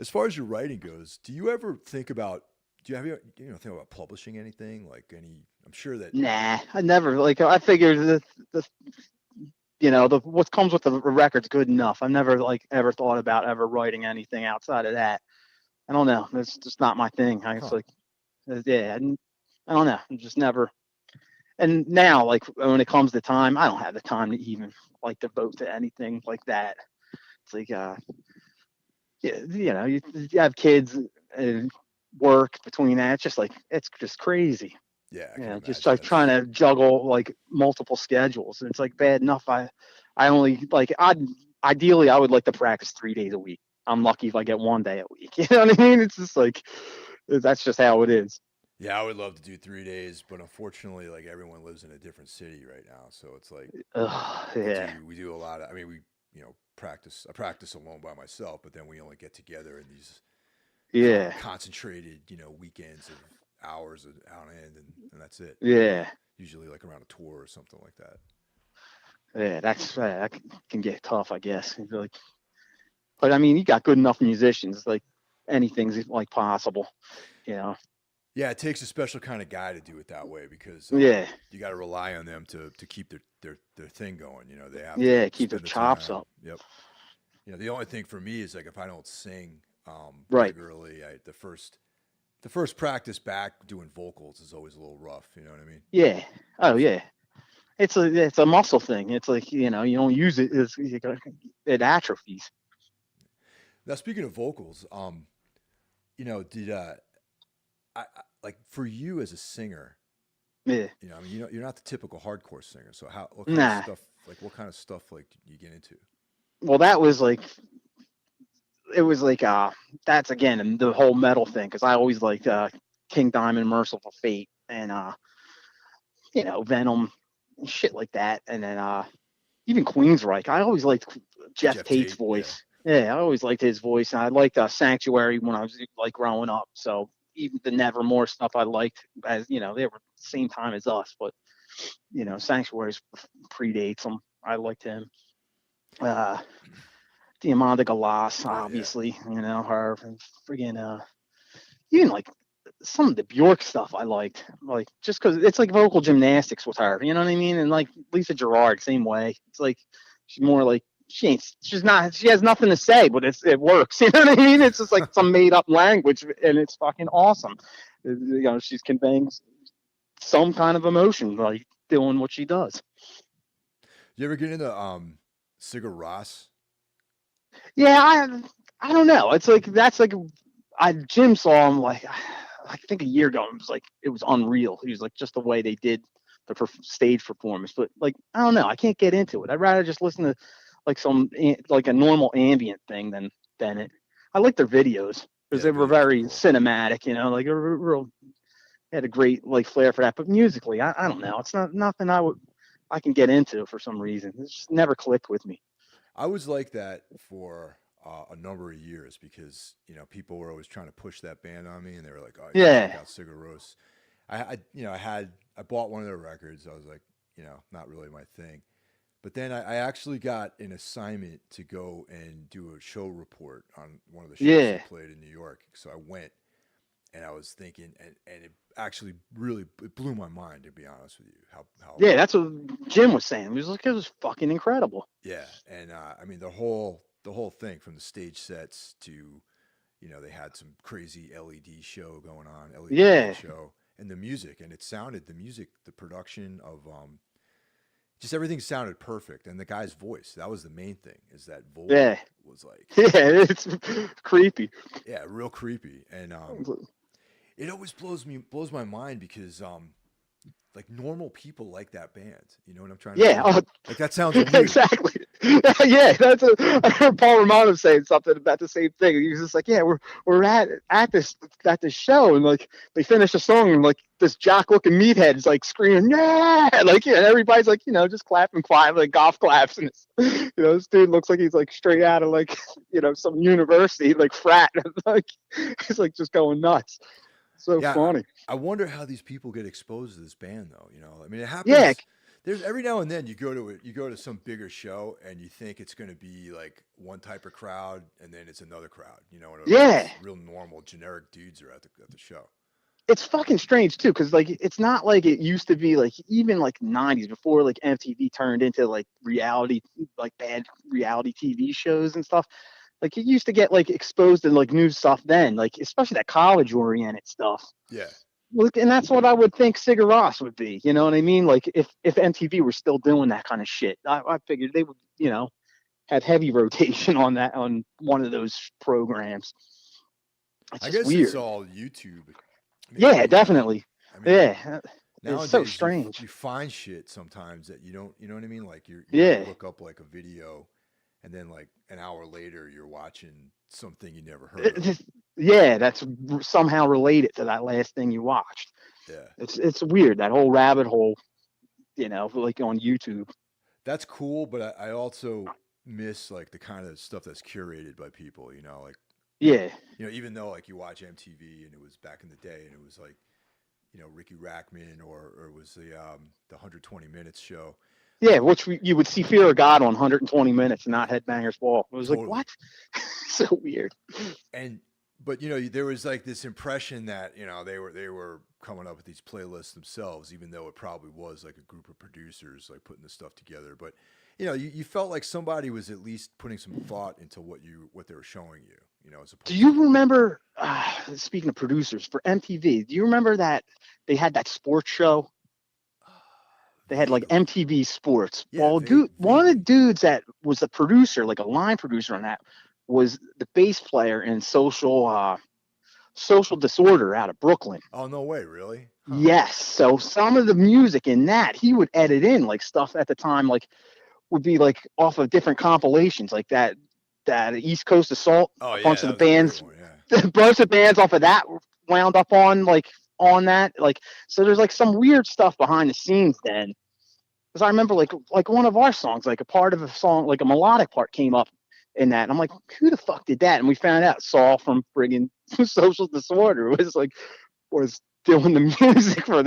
Speaker 3: As far as your writing goes, do you ever think about, think about publishing anything? Like I'm sure that.
Speaker 2: Nah, I never like. I figured what comes with the record's good enough. I've never like ever thought about ever writing anything outside of that. I don't know. It's just not my thing. It's like, yeah, I don't know. I'm just never. And now, like when it comes to time, I don't have the time to even like devote to anything like that. It's like, yeah, you have kids and work between that. It's just like it's just crazy.
Speaker 3: Yeah,
Speaker 2: just like trying to juggle like multiple schedules. And it's like bad enough. I only like ideally I would like to practice 3 days a week. I'm lucky if I get 1 day a week. You know what I mean? It's just like that's just how it is.
Speaker 3: Yeah, I would love to do 3 days, but unfortunately, like everyone lives in a different city right now, so it's like,
Speaker 2: yeah,
Speaker 3: we do a lot of. I mean, we practice. I practice alone by myself, but then we only get together in these concentrated weekends of hours on end, and that's it.
Speaker 2: Yeah,
Speaker 3: usually like around a tour or something like that.
Speaker 2: Yeah, that can get tough, I guess. Like, but I mean, you got good enough musicians. Like anything's like possible.
Speaker 3: Yeah, it takes a special kind of guy to do it that way, because you got to rely on them to keep their thing going. They have to
Speaker 2: keep their chops up.
Speaker 3: Yep. The only thing for me is like if I don't sing regularly, the first practice back doing vocals is always a little rough. You know what I mean?
Speaker 2: Yeah. Oh yeah. It's a muscle thing. It's like you don't use it, it atrophies.
Speaker 3: Now speaking of vocals, did I like for you as a singer?
Speaker 2: Yeah.
Speaker 3: I mean, you're not the typical hardcore singer. So what kind of stuff like do you get into?
Speaker 2: Well, that was like it was like that's again the whole metal thing, because I always liked King Diamond, Merciful Fate, and Venom, shit like that, and then even Queensryche. I always liked Jeff Tate's voice. Yeah, I always liked his voice, and I liked Sanctuary when I was like growing up. So even the Nevermore stuff I liked, as they were the same time as us, but Sanctuary predates them. I liked him. Diamanda Galas, obviously, her friggin' even like some of the Bjork stuff I liked, like just because it's like vocal gymnastics with her, you know what I mean? And like Lisa Gerrard, same way. It's like she's more like she has nothing to say, but it works. You know what I mean? It's just like some made up language, and it's fucking awesome. She's conveying some kind of emotion, like doing what she does.
Speaker 3: You ever get into Sigur Rós?
Speaker 2: Yeah, I don't know. It's like Jim saw him like I think a year ago. It was unreal. He was like just the way they did the stage performance. But like I don't know. I can't get into it. I'd rather just listen to like a normal ambient thing than it. I like their videos because they were very cinematic. Like a real had a great like flair for that. But musically, I don't know. It's not nothing I can get into for some reason. It's just never clicked with me.
Speaker 3: I was like that for a number of years because people were always trying to push that band on me, and they were like, "Oh, check out Sigur Rós." I bought one of their records. I was like, not really my thing. But then I actually got an assignment to go and do a show report on one of the shows they played in New York. So I went, and I was thinking, and it actually really blew my mind, to be honest with you. How
Speaker 2: that's what Jim was saying. He was like, it was fucking incredible.
Speaker 3: Yeah, and I mean the whole thing, from the stage sets to, they had some crazy LED show going on, show, and the music, and the production of just everything sounded perfect, and the guy's voice, that was the main thing, is that voice was like
Speaker 2: it's creepy.
Speaker 3: Yeah, real creepy, and it always blows my mind because like normal people like that band. You know what I'm trying to say? Like that sounds weird.
Speaker 2: Exactly. Yeah, I heard Paul Romano saying something about the same thing. He was just like, we're at this show, and like they finish a song, and like this jock looking meathead is like screaming, and everybody's like, just clapping quiet, like golf claps, and this dude looks like he's like straight out of like some university, like frat, like he's like just going nuts. So funny.
Speaker 3: I wonder how these people get exposed to this band, though. I mean, it happens.
Speaker 2: Yeah.
Speaker 3: There's every now and then you go to some bigger show, and you think it's going to be like one type of crowd, and then it's another crowd. Real normal, generic dudes are at the show.
Speaker 2: It's fucking strange too, because like it's not like it used to be, like even like 90s, before like MTV turned into like reality, like bad reality TV shows and stuff. Like you used to get like exposed to like new stuff then, like especially that college oriented stuff.
Speaker 3: Yeah.
Speaker 2: Look, and that's what I would think Sigur Rós would be. You know what I mean? Like if MTV were still doing that kind of shit, I figured they would, have heavy rotation on one of those programs.
Speaker 3: I guess
Speaker 2: weird.
Speaker 3: It's all YouTube.
Speaker 2: Yeah, definitely. I mean,
Speaker 3: nowadays,
Speaker 2: it's so strange.
Speaker 3: You find shit sometimes that you don't, you know what I mean? Like you look up like a video, and then like an hour later you're watching something you never heard of.
Speaker 2: Yeah, that's somehow related to that last thing you watched.
Speaker 3: Yeah.
Speaker 2: It's weird, that whole rabbit hole, like on YouTube.
Speaker 3: That's cool, but I also miss like the kind of stuff that's curated by people, like even though like you watch MTV and it was back in the day, and it was like, Ricky Rackman or it was the 120 Minutes show.
Speaker 2: Yeah, which you would see Fear of God on 120 Minutes and not Headbangers Ball. It was
Speaker 3: totally.
Speaker 2: Like, what? So weird.
Speaker 3: But there was like this impression that they were coming up with these playlists themselves, even though it probably was like a group of producers like putting this stuff together. But you felt like somebody was at least putting some thought into what they were showing you.
Speaker 2: Do you remember? Speaking of producers for MTV, do you remember that they had that sports show? They had like MTV Sports.
Speaker 3: Yeah,
Speaker 2: one of the dudes that was the producer, like a line producer on that, was the bass player in Social Disorder out of Brooklyn.
Speaker 3: Oh, no way, really? Huh.
Speaker 2: Yes. So some of the music in that he would edit in, like stuff at the time, like would be like off of different compilations, like that that East Coast Assault.
Speaker 3: Oh,
Speaker 2: A
Speaker 3: yeah,
Speaker 2: bunch of
Speaker 3: that
Speaker 2: the
Speaker 3: was a great
Speaker 2: bands,
Speaker 3: one, yeah.
Speaker 2: a bunch of bands off of that wound up on that. Like, so there's like some weird stuff behind the scenes then. Because I remember like one of our songs, like a part of a song, like a melodic part came up in that. And I'm like, who the fuck did that? And we found out Saul from friggin' Social Disorder was doing the music for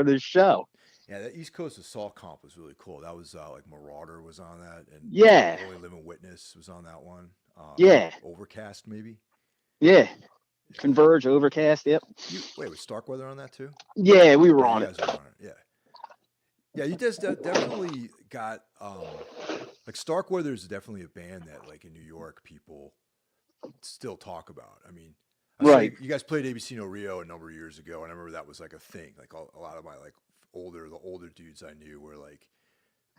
Speaker 2: this show.
Speaker 3: Yeah, that East Coast Assault comp was really cool. That was like Marauder was on that, and
Speaker 2: Yeah.
Speaker 3: Only Living Witness was on that one.
Speaker 2: Yeah.
Speaker 3: Overcast maybe.
Speaker 2: Yeah. Converge, Overcast. Yep.
Speaker 3: Wait, was Starkweather on that too?
Speaker 2: Yeah, we were on
Speaker 3: you
Speaker 2: it.
Speaker 3: guys were on it. Yeah. Yeah, you just definitely got like Starkweather is definitely a band that like in New York people still talk about. I mean,
Speaker 2: right.
Speaker 3: You guys played ABC No Rio a number of years ago, and I remember that was like a thing. Like a lot of my like the older dudes I knew were like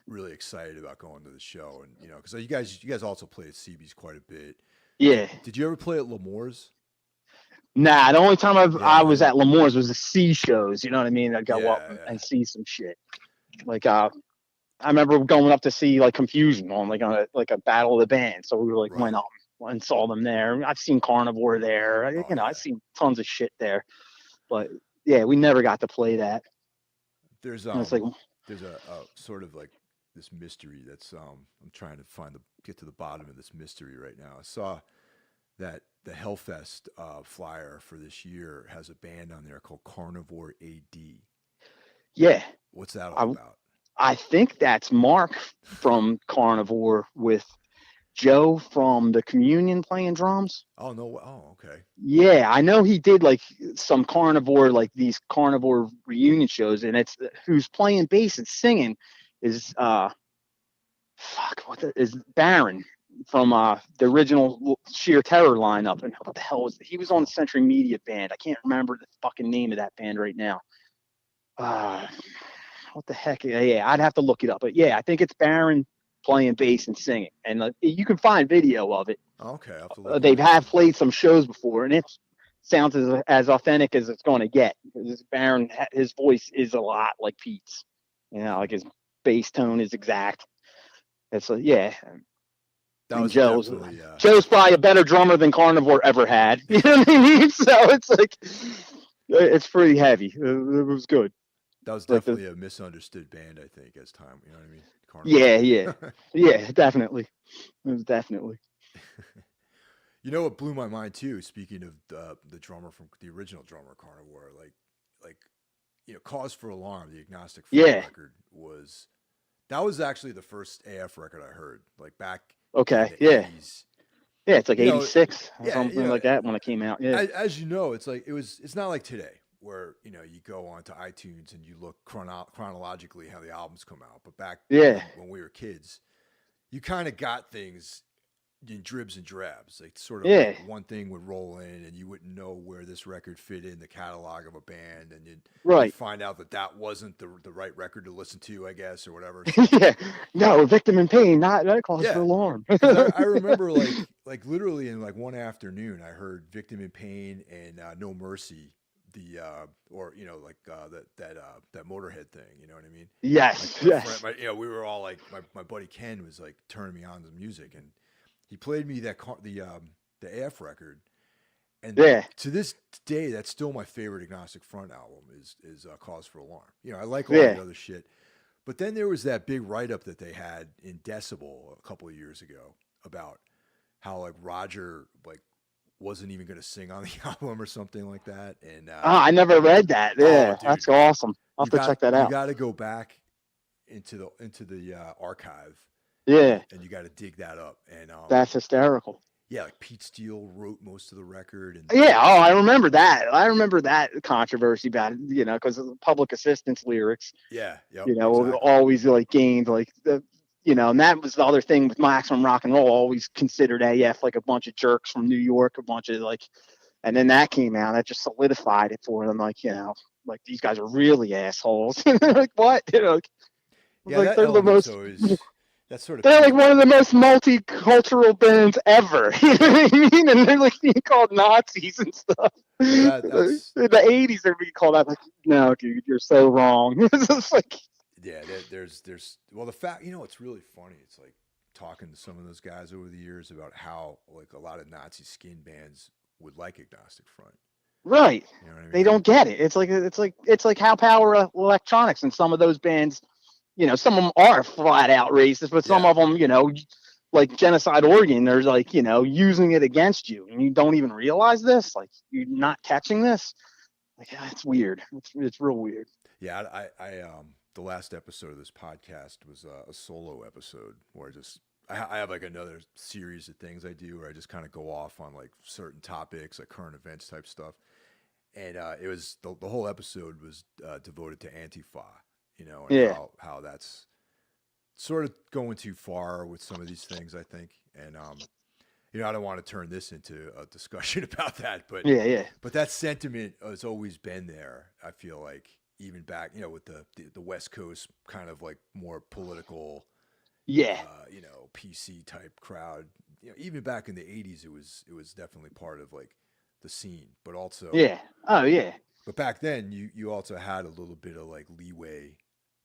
Speaker 3: really excited about going to the show, and you know, because you guys also played at CB's quite a bit.
Speaker 2: Yeah.
Speaker 3: Did you ever play at L'Amour's?
Speaker 2: Nah, the only time I was at L'Amour's was the C shows. You know what I mean? I'd go up and see some shit. Like I remember going up to see like Confusion on a battle of the band. So we were like went up and saw them there. I've seen Carnivore there. I've seen tons of shit there. But yeah, we never got to play that.
Speaker 3: There's a sort of like this mystery that's I'm trying to get to the bottom of this mystery right now. I saw that the Hellfest flyer for this year has a band on there called Carnivore AD.
Speaker 2: Yeah.
Speaker 3: What's that all about?
Speaker 2: I think that's Mark from Carnivore with Joe from the Communion playing drums.
Speaker 3: Oh, no. Oh, okay.
Speaker 2: Yeah, I know he did like some Carnivore, like these Carnivore reunion shows, and it's who's playing bass and singing is is Baron from the original Sheer Terror lineup. And what the hell was he was on the Century Media band. I can't remember the fucking name of that band right now. What the heck? Yeah, I'd have to look it up. But yeah, I think it's Baron playing bass and singing, and you can find video of it.
Speaker 3: Okay, I'll have to
Speaker 2: look played some shows before, and it sounds as authentic as it's going to get. Because Baron, his voice is a lot like Pete's. You know, like his bass tone is exact. It's yeah.
Speaker 3: That was
Speaker 2: Joe's probably a better drummer than Carnivore ever had. You know what I mean? So it's like it's pretty heavy. It was good.
Speaker 3: That was definitely a misunderstood band, I think, as time. You know what I mean? Carnivore.
Speaker 2: Yeah, definitely. It was definitely.
Speaker 3: You know what blew my mind too? Speaking of the drummer from the original drummer Carnivore, like you know, Cause for Alarm, the Agnostic Front record was actually the first AF record I heard. Like back.
Speaker 2: Okay.
Speaker 3: In the 80s.
Speaker 2: Yeah, it's like 86 or something like that when it came out. Yeah.
Speaker 3: As you know, it's not like today where, you know, you go onto iTunes and you look chronologically how the albums come out. But back when we were kids, you kind of got things in dribs and drabs. Like sort of like one thing would roll in and you wouldn't know where this record fit in the catalog of a band, and you'd find out that wasn't the right record to listen to, I guess, or whatever.
Speaker 2: Yeah, no, Victim in Pain, not Cause for Alarm.
Speaker 3: I remember like literally in like one afternoon, I heard Victim in Pain and No Mercy, or you know, like that Motorhead thing, you know what I mean?
Speaker 2: Yes, yes.
Speaker 3: We were all like, my buddy Ken was like turning me on to the music, and he played me the AF record, and to this day, that's still my favorite Agnostic Front album is Cause for Alarm. You know, I like a lot of the other shit, but then there was that big write up that they had in Decibel a couple of years ago about how like Roger like wasn't even going to sing on the album or something like that, and
Speaker 2: I never read that. Yeah, dude, that's awesome. I'll have to check that out.
Speaker 3: You got to go back into the archive.
Speaker 2: Yeah,
Speaker 3: and you got to dig that up, and
Speaker 2: that's hysterical.
Speaker 3: Yeah, like Pete Steele wrote most of the record, and
Speaker 2: I remember that. I remember that controversy about it, you know, because of the Public Assistance lyrics.
Speaker 3: Yeah,
Speaker 2: you know, always like gained like the, you know, and that was the other thing with Maximum Rock and Roll. Always considered AF like a bunch of jerks from New York, a bunch of like, and then that came out, that just solidified it for them. Like, you know, like these guys are really assholes. Like what? You know,
Speaker 3: like they're the most. That sort of
Speaker 2: they're like one of the most multicultural bands ever. You know what I mean? And they're like being called Nazis and stuff. In the 80s, they're being called out like, no, dude, you're so wrong. It's like,
Speaker 3: there's well, the fact, you know, it's really funny. It's like talking to some of those guys over the years about how like a lot of Nazi skin bands would like Agnostic Front.
Speaker 2: Right.
Speaker 3: You know what I mean?
Speaker 2: They don't get it. It's like how Power Electronics and some of those bands, some of them are flat out racist, but some of them, like Genocide Organ, there's like, using it against you, and you don't even realize this. Like, you're not catching this. Like, it's weird. It's real weird.
Speaker 3: Yeah, I the last episode of this podcast was a solo episode where I have like another series of things I do where I just kind of go off on like certain topics, like current events type stuff. And it was the whole episode was devoted to Antifa, and how that's sort of going too far with some of these things, I think. And I don't want to turn this into a discussion about that, but but that sentiment has always been there. I feel like even back, with the West Coast kind of like more political, PC type crowd. Even back in the 80s, it was definitely part of like the scene, but also But back then, you also had a little bit of like leeway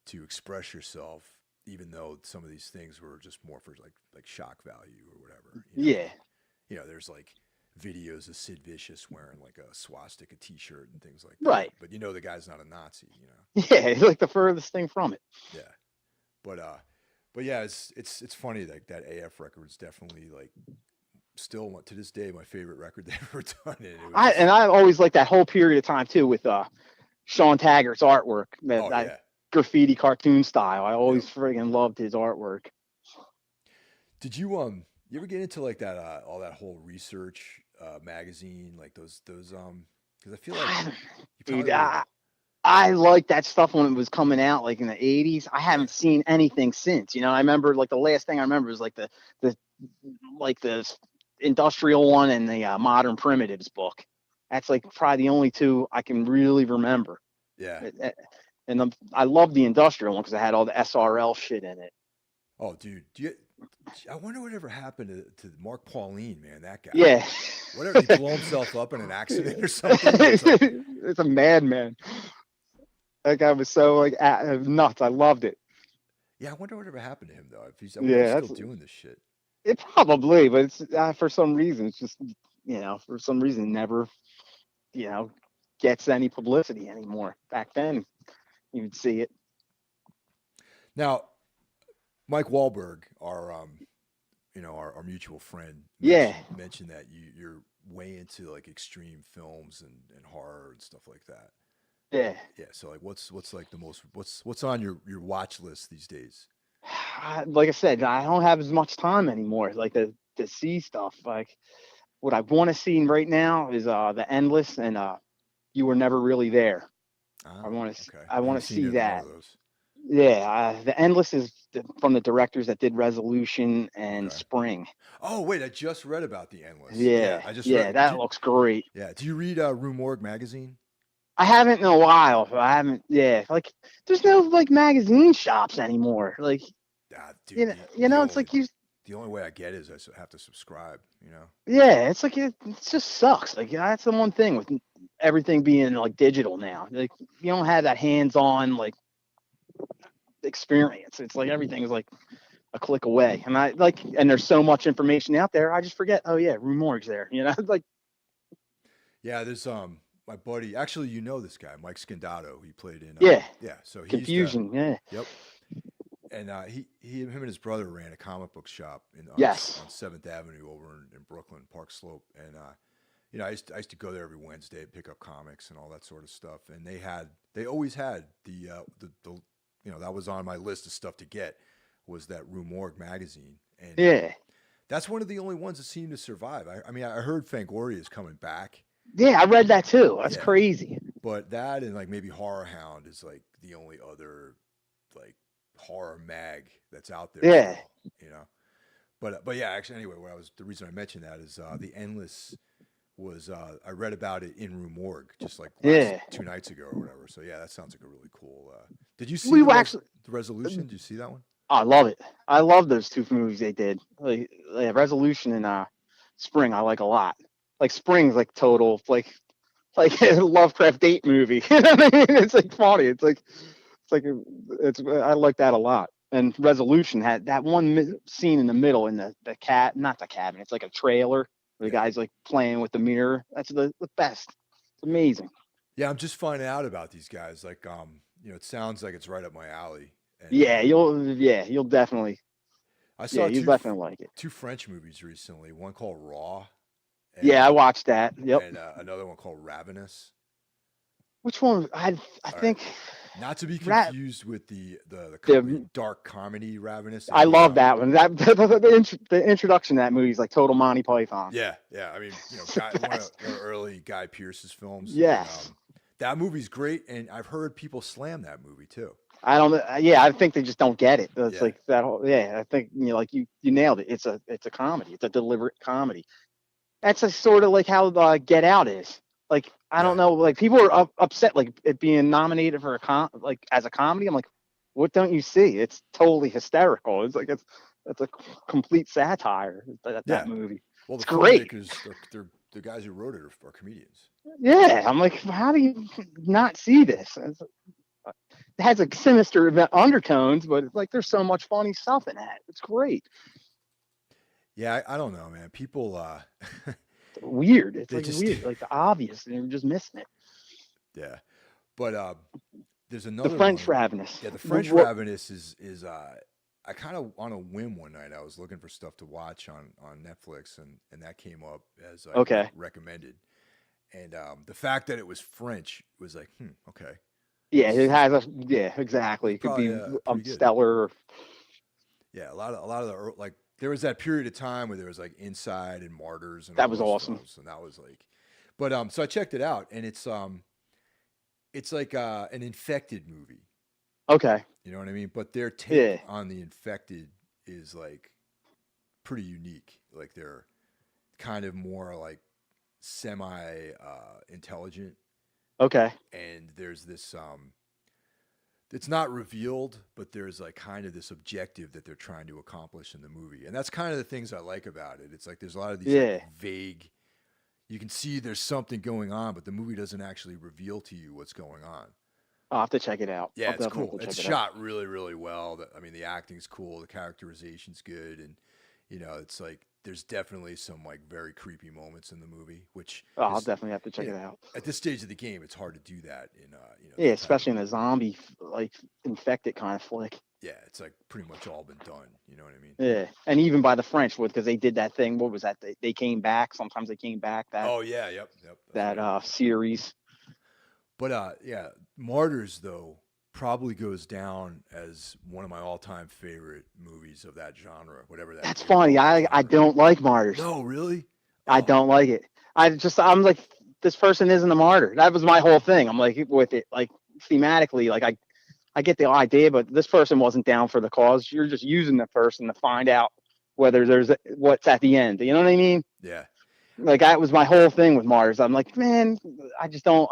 Speaker 3: to express yourself, even though some of these things were just more for like shock value or whatever. There's like videos of Sid Vicious wearing like a swastika T-shirt and things like that.
Speaker 2: Right.
Speaker 3: But the guy's not a Nazi.
Speaker 2: Yeah, he's like the furthest thing from it.
Speaker 3: Yeah, but yeah, it's funny that AF record is definitely like still to this day my favorite record they've ever done. And
Speaker 2: I always like that whole period of time too with Sean Taggart's artwork, that graffiti cartoon style. I always friggin' loved his artwork.
Speaker 3: Did you ever get into like that all that whole research magazine, like those because I feel like
Speaker 2: I liked that stuff when it was coming out, like in the 80s. I haven't seen anything since. I remember like the last thing I remember was like the industrial one and the Modern Primitives book. That's like probably the only two I can really remember.
Speaker 3: Yeah.
Speaker 2: And I love the industrial one because it had all the SRL shit in it.
Speaker 3: Oh, dude, I wonder whatever happened to Mark Pauline, man. That guy.
Speaker 2: Yeah.
Speaker 3: Whatever, he blew himself up in an accident or something.
Speaker 2: It's a madman. That guy was so like nuts. I loved it.
Speaker 3: Yeah, I wonder whatever happened to him though. If he's still doing this shit.
Speaker 2: It probably, but it's for some reason it's just for some reason never gets any publicity anymore. Back then, you'd see it.
Speaker 3: Now, Mike Wahlberg, our mutual friend, mentioned that you're way into like extreme films and horror and stuff like that.
Speaker 2: Yeah.
Speaker 3: Yeah. So like, what's like the most what's on your watch list these days?
Speaker 2: Like I said, I don't have as much time anymore. Like to see stuff. Like what I want to see right now is The Endless and You Were Never Really There. I want to see that. Yeah, The Endless is from the directors that did Resolution and Spring.
Speaker 3: Oh wait, I just read about The Endless.
Speaker 2: Yeah,
Speaker 3: I just
Speaker 2: read, that looks great.
Speaker 3: Yeah, do you read Rue Morgue magazine?
Speaker 2: I haven't in a while. I haven't. Yeah, like there's no like magazine shops anymore. Like,
Speaker 3: dude,
Speaker 2: it's like you.
Speaker 3: The only way I get is I have to subscribe.
Speaker 2: Yeah, it's like it just sucks. Like that's the one thing with everything being like digital now. Like you don't have that hands-on like experience. It's like everything is like a click away, and there's so much information out there. I just forget. Oh yeah, Rue Morgue's there. Like. Yeah,
Speaker 3: there's my buddy. Actually, this guy, Mike Scandato. He played in. So
Speaker 2: Confusion.
Speaker 3: Yep. And him and his brother ran a comic book shop on 7th Avenue over in Brooklyn, Park Slope. And I used to go there every Wednesday and pick up comics and all that sort of stuff. And they always had the that was on my list of stuff to get was that Rue Morgue magazine. And that's one of the only ones that seem to survive. I heard Fangoria is coming back.
Speaker 2: Yeah, I read that too. That's crazy.
Speaker 3: But that and like maybe Horror Hound is like the only other like horror mag that's out there.
Speaker 2: Yeah.
Speaker 3: Still, But yeah, actually anyway, the reason I mentioned that is The Endless was I read about it in Rue Morgue just like 2 nights ago or whatever. So yeah, that sounds like a really cool. Did you see the Resolution? Did you see that one?
Speaker 2: I love it. I love those two movies they did. Like Resolution and Spring, I like a lot. Like Spring's like total like a Lovecraft date movie. It's like funny. I like that a lot. and Resolution had that one scene in the middle in the not the cabin. It's like a trailer. The guy's like playing with the mirror. That's the best. It's amazing.
Speaker 3: Yeah, I'm just finding out about these guys. Like, it sounds like it's right up my alley. And,
Speaker 2: you'll definitely.
Speaker 3: I saw
Speaker 2: you definitely like it.
Speaker 3: 2 French movies recently. One called Raw.
Speaker 2: And, I watched that. Yep.
Speaker 3: And another one called Ravenous.
Speaker 2: Which one? I think.
Speaker 3: Not to be confused with the dark comedy Ravenous.
Speaker 2: I love that one. The introduction to that movie is like total Monty Python.
Speaker 3: Yeah. I mean, one of the early Guy Pearce's films.
Speaker 2: Yes.
Speaker 3: That movie's great, and I've heard people slam that movie too.
Speaker 2: I don't. I think they just don't get it. It's like that whole. Yeah, I think you nailed it. It's a comedy. It's a deliberate comedy. That's sort of like how Get Out is. Like, I don't know, like people are upset like it being nominated for as a comedy. I'm like, what don't you see? It's totally hysterical. It's like it's a complete satire. That movie.
Speaker 3: Well,
Speaker 2: it's great
Speaker 3: because they're the guys who wrote it are comedians.
Speaker 2: Yeah, I'm like, how do you not see this? It has a sinister undertones, but it's like there's so much funny stuff in that. It's great.
Speaker 3: Yeah, I don't know, man. People
Speaker 2: weird. It's like weird, like the obvious, and you're just missing it.
Speaker 3: Yeah, but there's another
Speaker 2: the French Ravenous.
Speaker 3: Yeah, the French Ravenous is I kind of on a whim one night I was looking for stuff to watch on Netflix and that came up as recommended, and the fact that it was French was like okay.
Speaker 2: Yeah, it has exactly. It could be stellar.
Speaker 3: Yeah, a lot of the like. There was that period of time where there was like Inside and Martyrs, and
Speaker 2: that was awesome.
Speaker 3: And that was like, but so I checked it out, and it's like an infected movie.
Speaker 2: Okay.
Speaker 3: You know what I mean? But their take on the infected is like pretty unique. Like they're kind of more like semi intelligent.
Speaker 2: Okay.
Speaker 3: And there's this it's not revealed, but there's like kind of this objective that they're trying to accomplish in the movie. And that's kind of the things I like about it. It's like there's a lot of these like, vague, you can see there's something going on, but the movie doesn't actually reveal to you what's going on.
Speaker 2: I'll have to check it out.
Speaker 3: Yeah, it's cool. It's shot really, really well. I mean, the acting's cool. The characterization's good. And, it's like there's definitely some like very creepy moments in the movie, which
Speaker 2: I'll definitely have to check it out.
Speaker 3: At this stage of the game, it's hard to do that
Speaker 2: especially in a zombie like infected kind of flick.
Speaker 3: Yeah, it's like pretty much all been done. You know what I mean?
Speaker 2: Yeah, and even by the French, because they did that thing. What was that? They came back. Sometimes they came back.
Speaker 3: Yep.
Speaker 2: That series.
Speaker 3: But Martyrs though probably goes down as one of my all-time favorite movies of that genre, whatever that.
Speaker 2: That's funny. I don't like Martyrs.
Speaker 3: No, really?
Speaker 2: I don't like it. I'm like, this person isn't a martyr. That was my whole thing. I'm like, with it, like thematically, like I get the idea, but this person wasn't down for the cause. You're just using the person to find out whether there's what's at the end. You know what I mean?
Speaker 3: Yeah.
Speaker 2: Like that was my whole thing with Martyrs. I'm like, man, I just don't.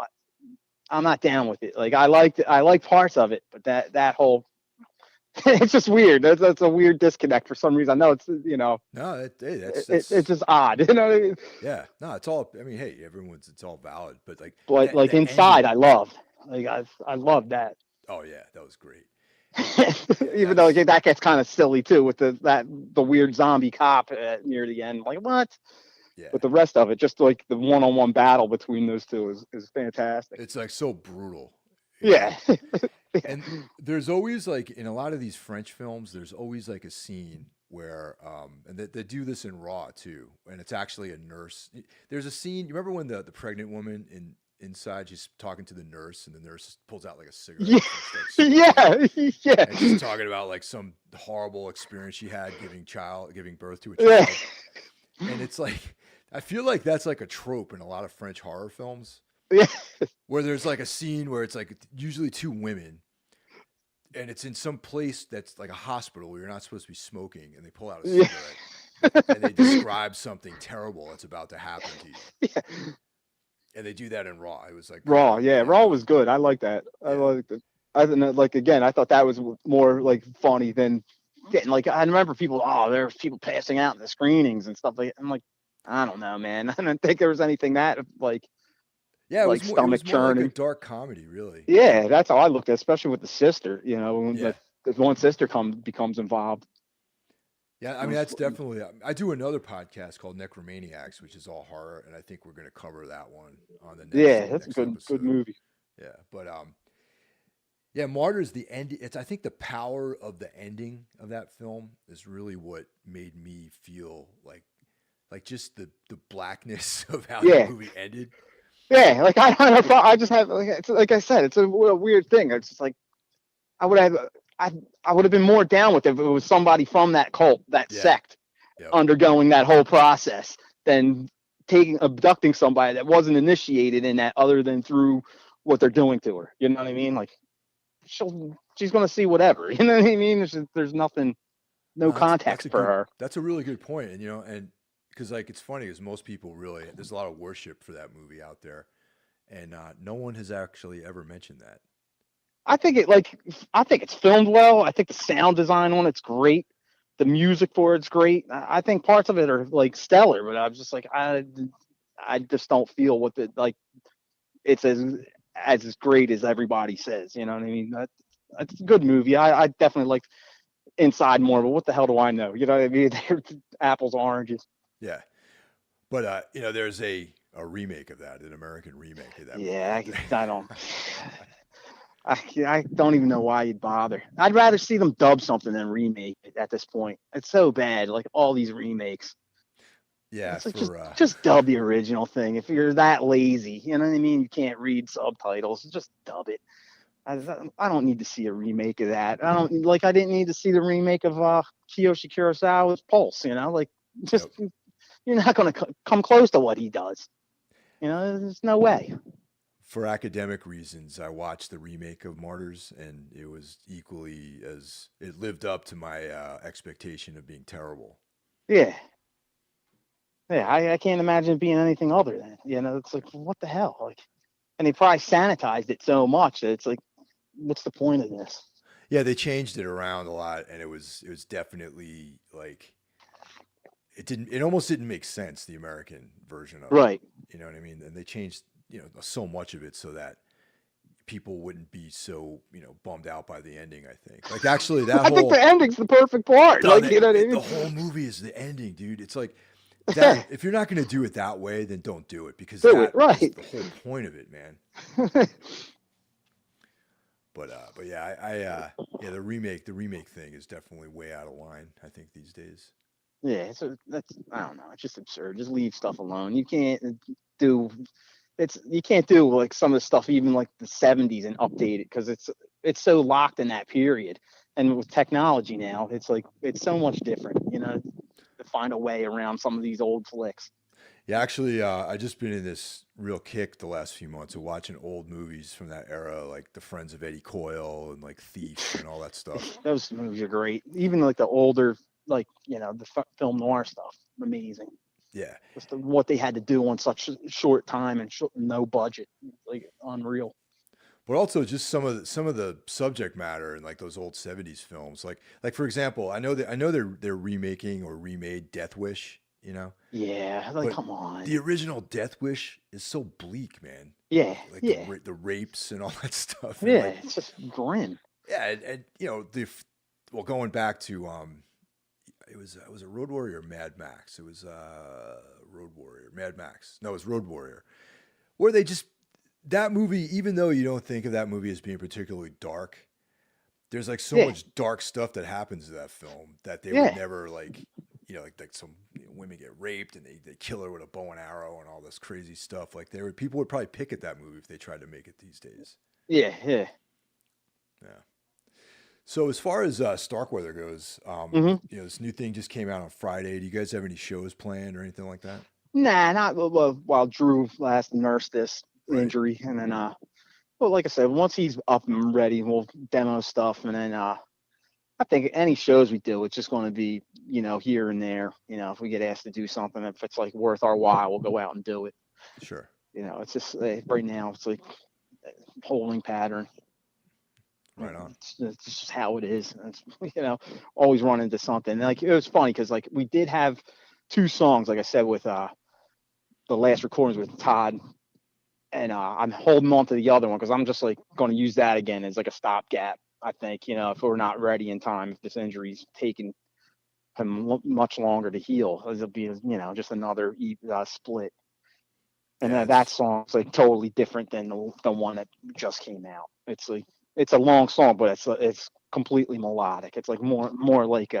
Speaker 2: I'm not down with it. Like I like parts of it, but that whole it's just weird. That's a weird disconnect for some reason. I know it's
Speaker 3: No, that's
Speaker 2: it's just odd. You know what I mean?
Speaker 3: Yeah. No, it's all. I mean, hey, it's all valid, but like.
Speaker 2: But like Inside, I loved. Like I loved that.
Speaker 3: Oh yeah, that was great.
Speaker 2: Even though that gets kind of silly too with the weird zombie cop near the end. Like what?
Speaker 3: Yeah.
Speaker 2: But the rest of it, just like the one-on-one battle between those two is fantastic.
Speaker 3: It's like so brutal.
Speaker 2: Yeah.
Speaker 3: And there's always like in a lot of these French films, there's always like a scene where and they do this in Raw too, and it's actually a nurse. There's a scene. You remember when the pregnant woman inside, she's talking to the nurse, and the nurse pulls out like a cigarette.
Speaker 2: Yeah.
Speaker 3: And she's talking about like some horrible experience she had giving birth to a child. And it's like, I feel like that's like a trope in a lot of French horror films.
Speaker 2: Yeah.
Speaker 3: Where there's like a scene where it's like usually 2 women, and it's in some place that's like a hospital where you're not supposed to be smoking, and they pull out a cigarette and they describe something terrible that's about to happen to you. Yeah. And they do that in Raw. It was like
Speaker 2: Raw. Yeah, Raw was good. I like that. Yeah. I liked it. I thought that was more like funny than getting like, I remember there were people passing out in the screenings and stuff like that. I'm like, I don't know, man. I don't think there was anything that like,
Speaker 3: yeah, it
Speaker 2: was more,
Speaker 3: stomach churning. Like a dark comedy, really.
Speaker 2: Yeah, that's how I looked at it, especially with the sister, His one sister becomes involved.
Speaker 3: Yeah, I mean that's definitely. I do another podcast called Necromaniacs, which is all horror, and I think we're going to cover that one on the
Speaker 2: That's
Speaker 3: next
Speaker 2: a
Speaker 3: episode.
Speaker 2: good movie.
Speaker 3: Yeah, but yeah, Martyrs, the end. It's I think the power of the ending of that film is really what made me feel like just the blackness of how the movie ended.
Speaker 2: Yeah, like I just have like I said, it's a weird thing. It's just like I would have been more down with it if it was somebody from that cult, that sect, undergoing that whole process than abducting somebody that wasn't initiated in that other than through what they're doing to her. You know what I mean? Like she's going to see whatever. You know what I mean? There's nothing, no context for her.
Speaker 3: That's a really good point. And, and because like, it's funny because most people really, there's a lot of worship for that movie out there. And no one has actually ever mentioned that.
Speaker 2: I think it's filmed well. I think the sound design on it's great. The music for it's great. I think parts of it are like stellar, but I'm just like, I just don't feel it's as great as everybody says. You know what I mean? That's a good movie. I definitely like Inside more, but what the hell do I know? You know what I mean? They're apples, oranges.
Speaker 3: Yeah. But, there's a remake of that, an American remake of that movie.
Speaker 2: Yeah, I don't. I don't even know why you'd bother. I'd rather see them dub something than remake it at this point. It's so bad, like all these remakes.
Speaker 3: Yeah,
Speaker 2: like just dub the original thing. If you're that lazy, you know what I mean? You can't read subtitles. Just dub it. I don't need to see a remake of that. I didn't need to see the remake of Kiyoshi Kurosawa's Pulse. You know, like you're not going to come close to what he does. You know, there's no way.
Speaker 3: For academic reasons, I watched the remake of Martyrs, and it was it lived up to my expectation of being terrible.
Speaker 2: Yeah. Yeah, I can't imagine it being anything other than, it's like, what the hell? Like, and they probably sanitized it so much that it's like, what's the point of this?
Speaker 3: Yeah, they changed it around a lot, and it was definitely like, it almost didn't make sense, the American version of it. You know what I mean? And they changed so much of it so that people wouldn't be so bummed out by the ending. I think like actually I think
Speaker 2: the ending's the perfect part. Like, you know what I mean?
Speaker 3: The whole movie is the ending, dude. It's like that. If you're not going to do it that way, then don't do it because that's the whole point of it, man. But yeah, the remake thing is definitely way out of line, I think, these days.
Speaker 2: Yeah, so I don't know. It's just absurd. Just leave stuff alone. You can't do like some of the stuff even like the 70s and update it because it's so locked in that period. And with technology now, it's like it's so much different, to find a way around some of these old flicks.
Speaker 3: Yeah, actually, I just been in this real kick the last few months of watching old movies from that era, like The Friends of Eddie Coyle and like Thief and all that stuff.
Speaker 2: Those movies are great. Even like the older, like, the film noir stuff, amazing.
Speaker 3: Yeah.
Speaker 2: Just what they had to do on such a short time and no budget, like unreal.
Speaker 3: But also just some of the subject matter in like those old 70s films, like for example, I know they're remaking or remade Death Wish.
Speaker 2: Yeah, like but come on.
Speaker 3: The original Death Wish is so bleak, man.
Speaker 2: Yeah,
Speaker 3: like the rapes and all that stuff.
Speaker 2: Yeah, it's just grim.
Speaker 3: Yeah, and going back to it was a Road Warrior or Mad Max. It was Road Warrior, Mad Max. No, it was Road Warrior. Where they just that movie, even though you don't think of that movie as being particularly dark, there's like so much dark stuff that happens in that film that they would never like. Like some women get raped and they kill her with a bow and arrow and all this crazy stuff. Like people would probably pick at that movie if they tried to make it these days.
Speaker 2: Yeah.
Speaker 3: So as far as Starkweather goes, this new thing just came out on Friday. Do you guys have any shows planned or anything like that?
Speaker 2: Nah, not while Drew last nursed this injury, and then like I said, once he's up and ready, we'll demo stuff, and then I think any shows we do, it's just going to be, here and there. If we get asked to do something, if it's like worth our while, we'll go out and do it.
Speaker 3: Sure.
Speaker 2: It's just right now, it's like holding pattern.
Speaker 3: Right on.
Speaker 2: It's just how it is. It's, always run into something. Like it was funny because like we did have 2 songs, like I said, with the last recordings with Todd, and I'm holding on to the other one because I'm just like going to use that again as like a stopgap I think, you know, if we're not ready in time, if this injury's taking him much longer to heal, it'll be, you know, just another split. And
Speaker 3: Yeah,
Speaker 2: that song's like totally different than the one that just came out. It's like, it's a long song, but it's completely melodic. It's like more like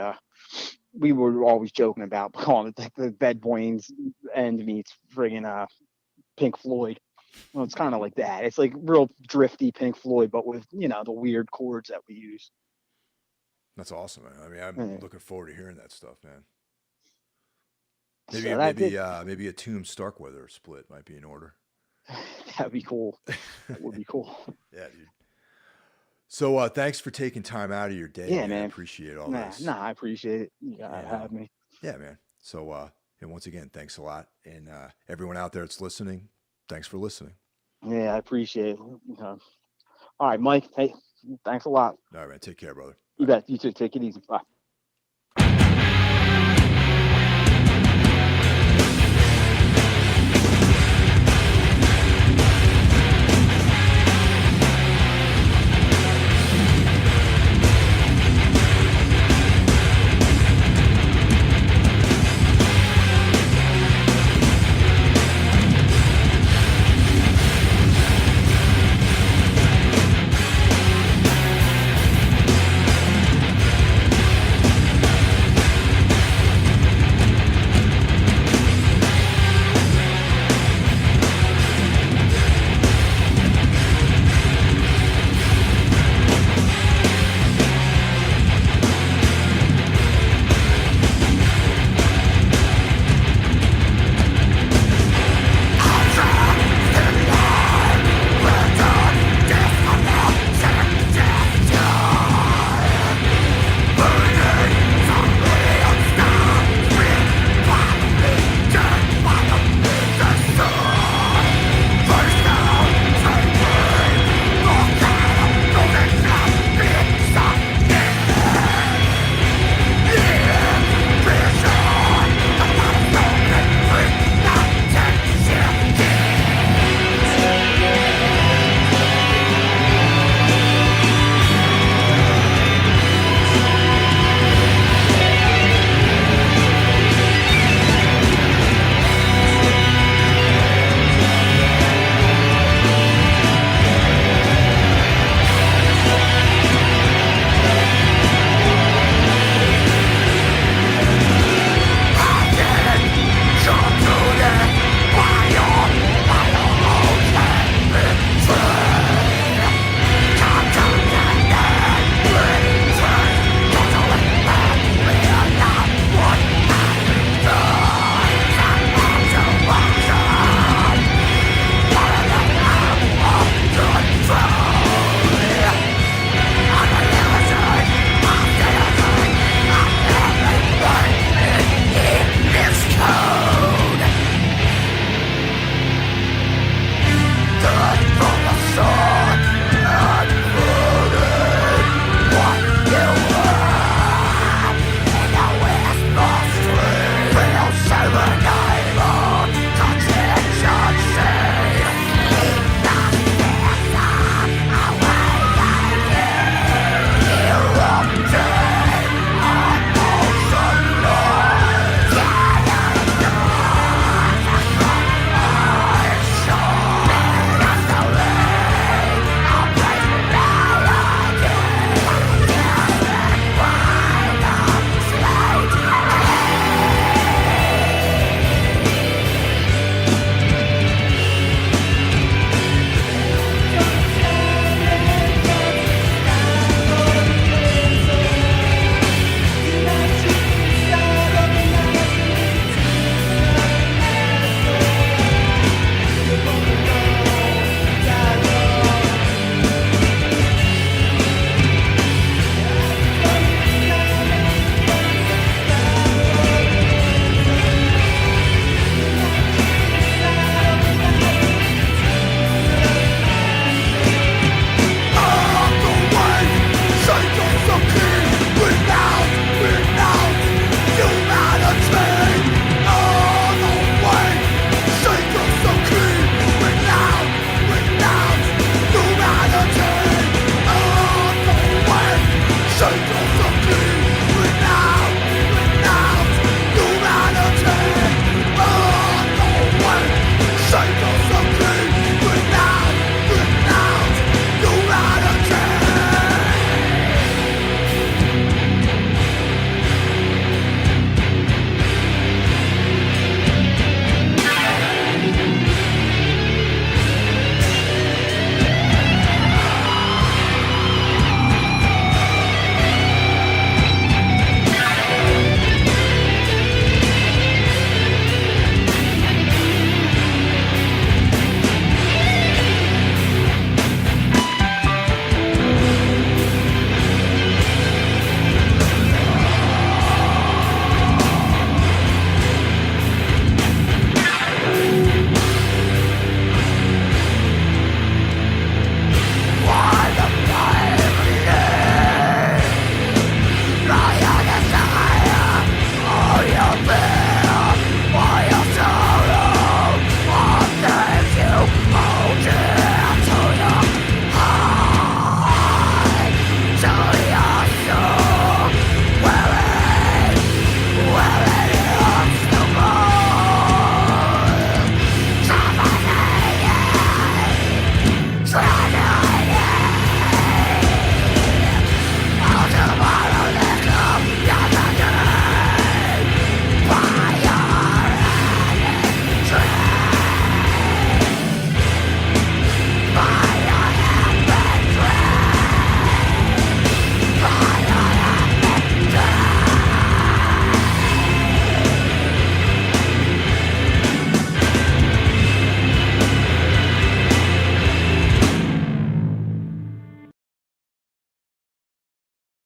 Speaker 2: we were always joking about calling it like the Bed Boyens end meets friggin' Pink Floyd. Well, it's kind of like that. It's like real drifty Pink Floyd, but with, you know, the weird chords that we use.
Speaker 3: that's awesome, man. I mean, I'm looking forward to hearing that stuff, man. Maybe
Speaker 2: So
Speaker 3: maybe a Tomb Starkweather split might be in order.
Speaker 2: that'd be cool. That would be cool.
Speaker 3: Yeah, dude. So thanks for taking time out of your day.
Speaker 2: Yeah,
Speaker 3: man. I
Speaker 2: man.
Speaker 3: appreciate all this.
Speaker 2: I appreciate it. You gotta have me.
Speaker 3: Yeah, man. So and once again, thanks a lot. And everyone out there that's listening, thanks for listening.
Speaker 2: Yeah, I appreciate it. All right, Mike. Hey, thanks a lot.
Speaker 3: All right, man. Take care, brother.
Speaker 2: You bet. You too. Take it easy. Bye.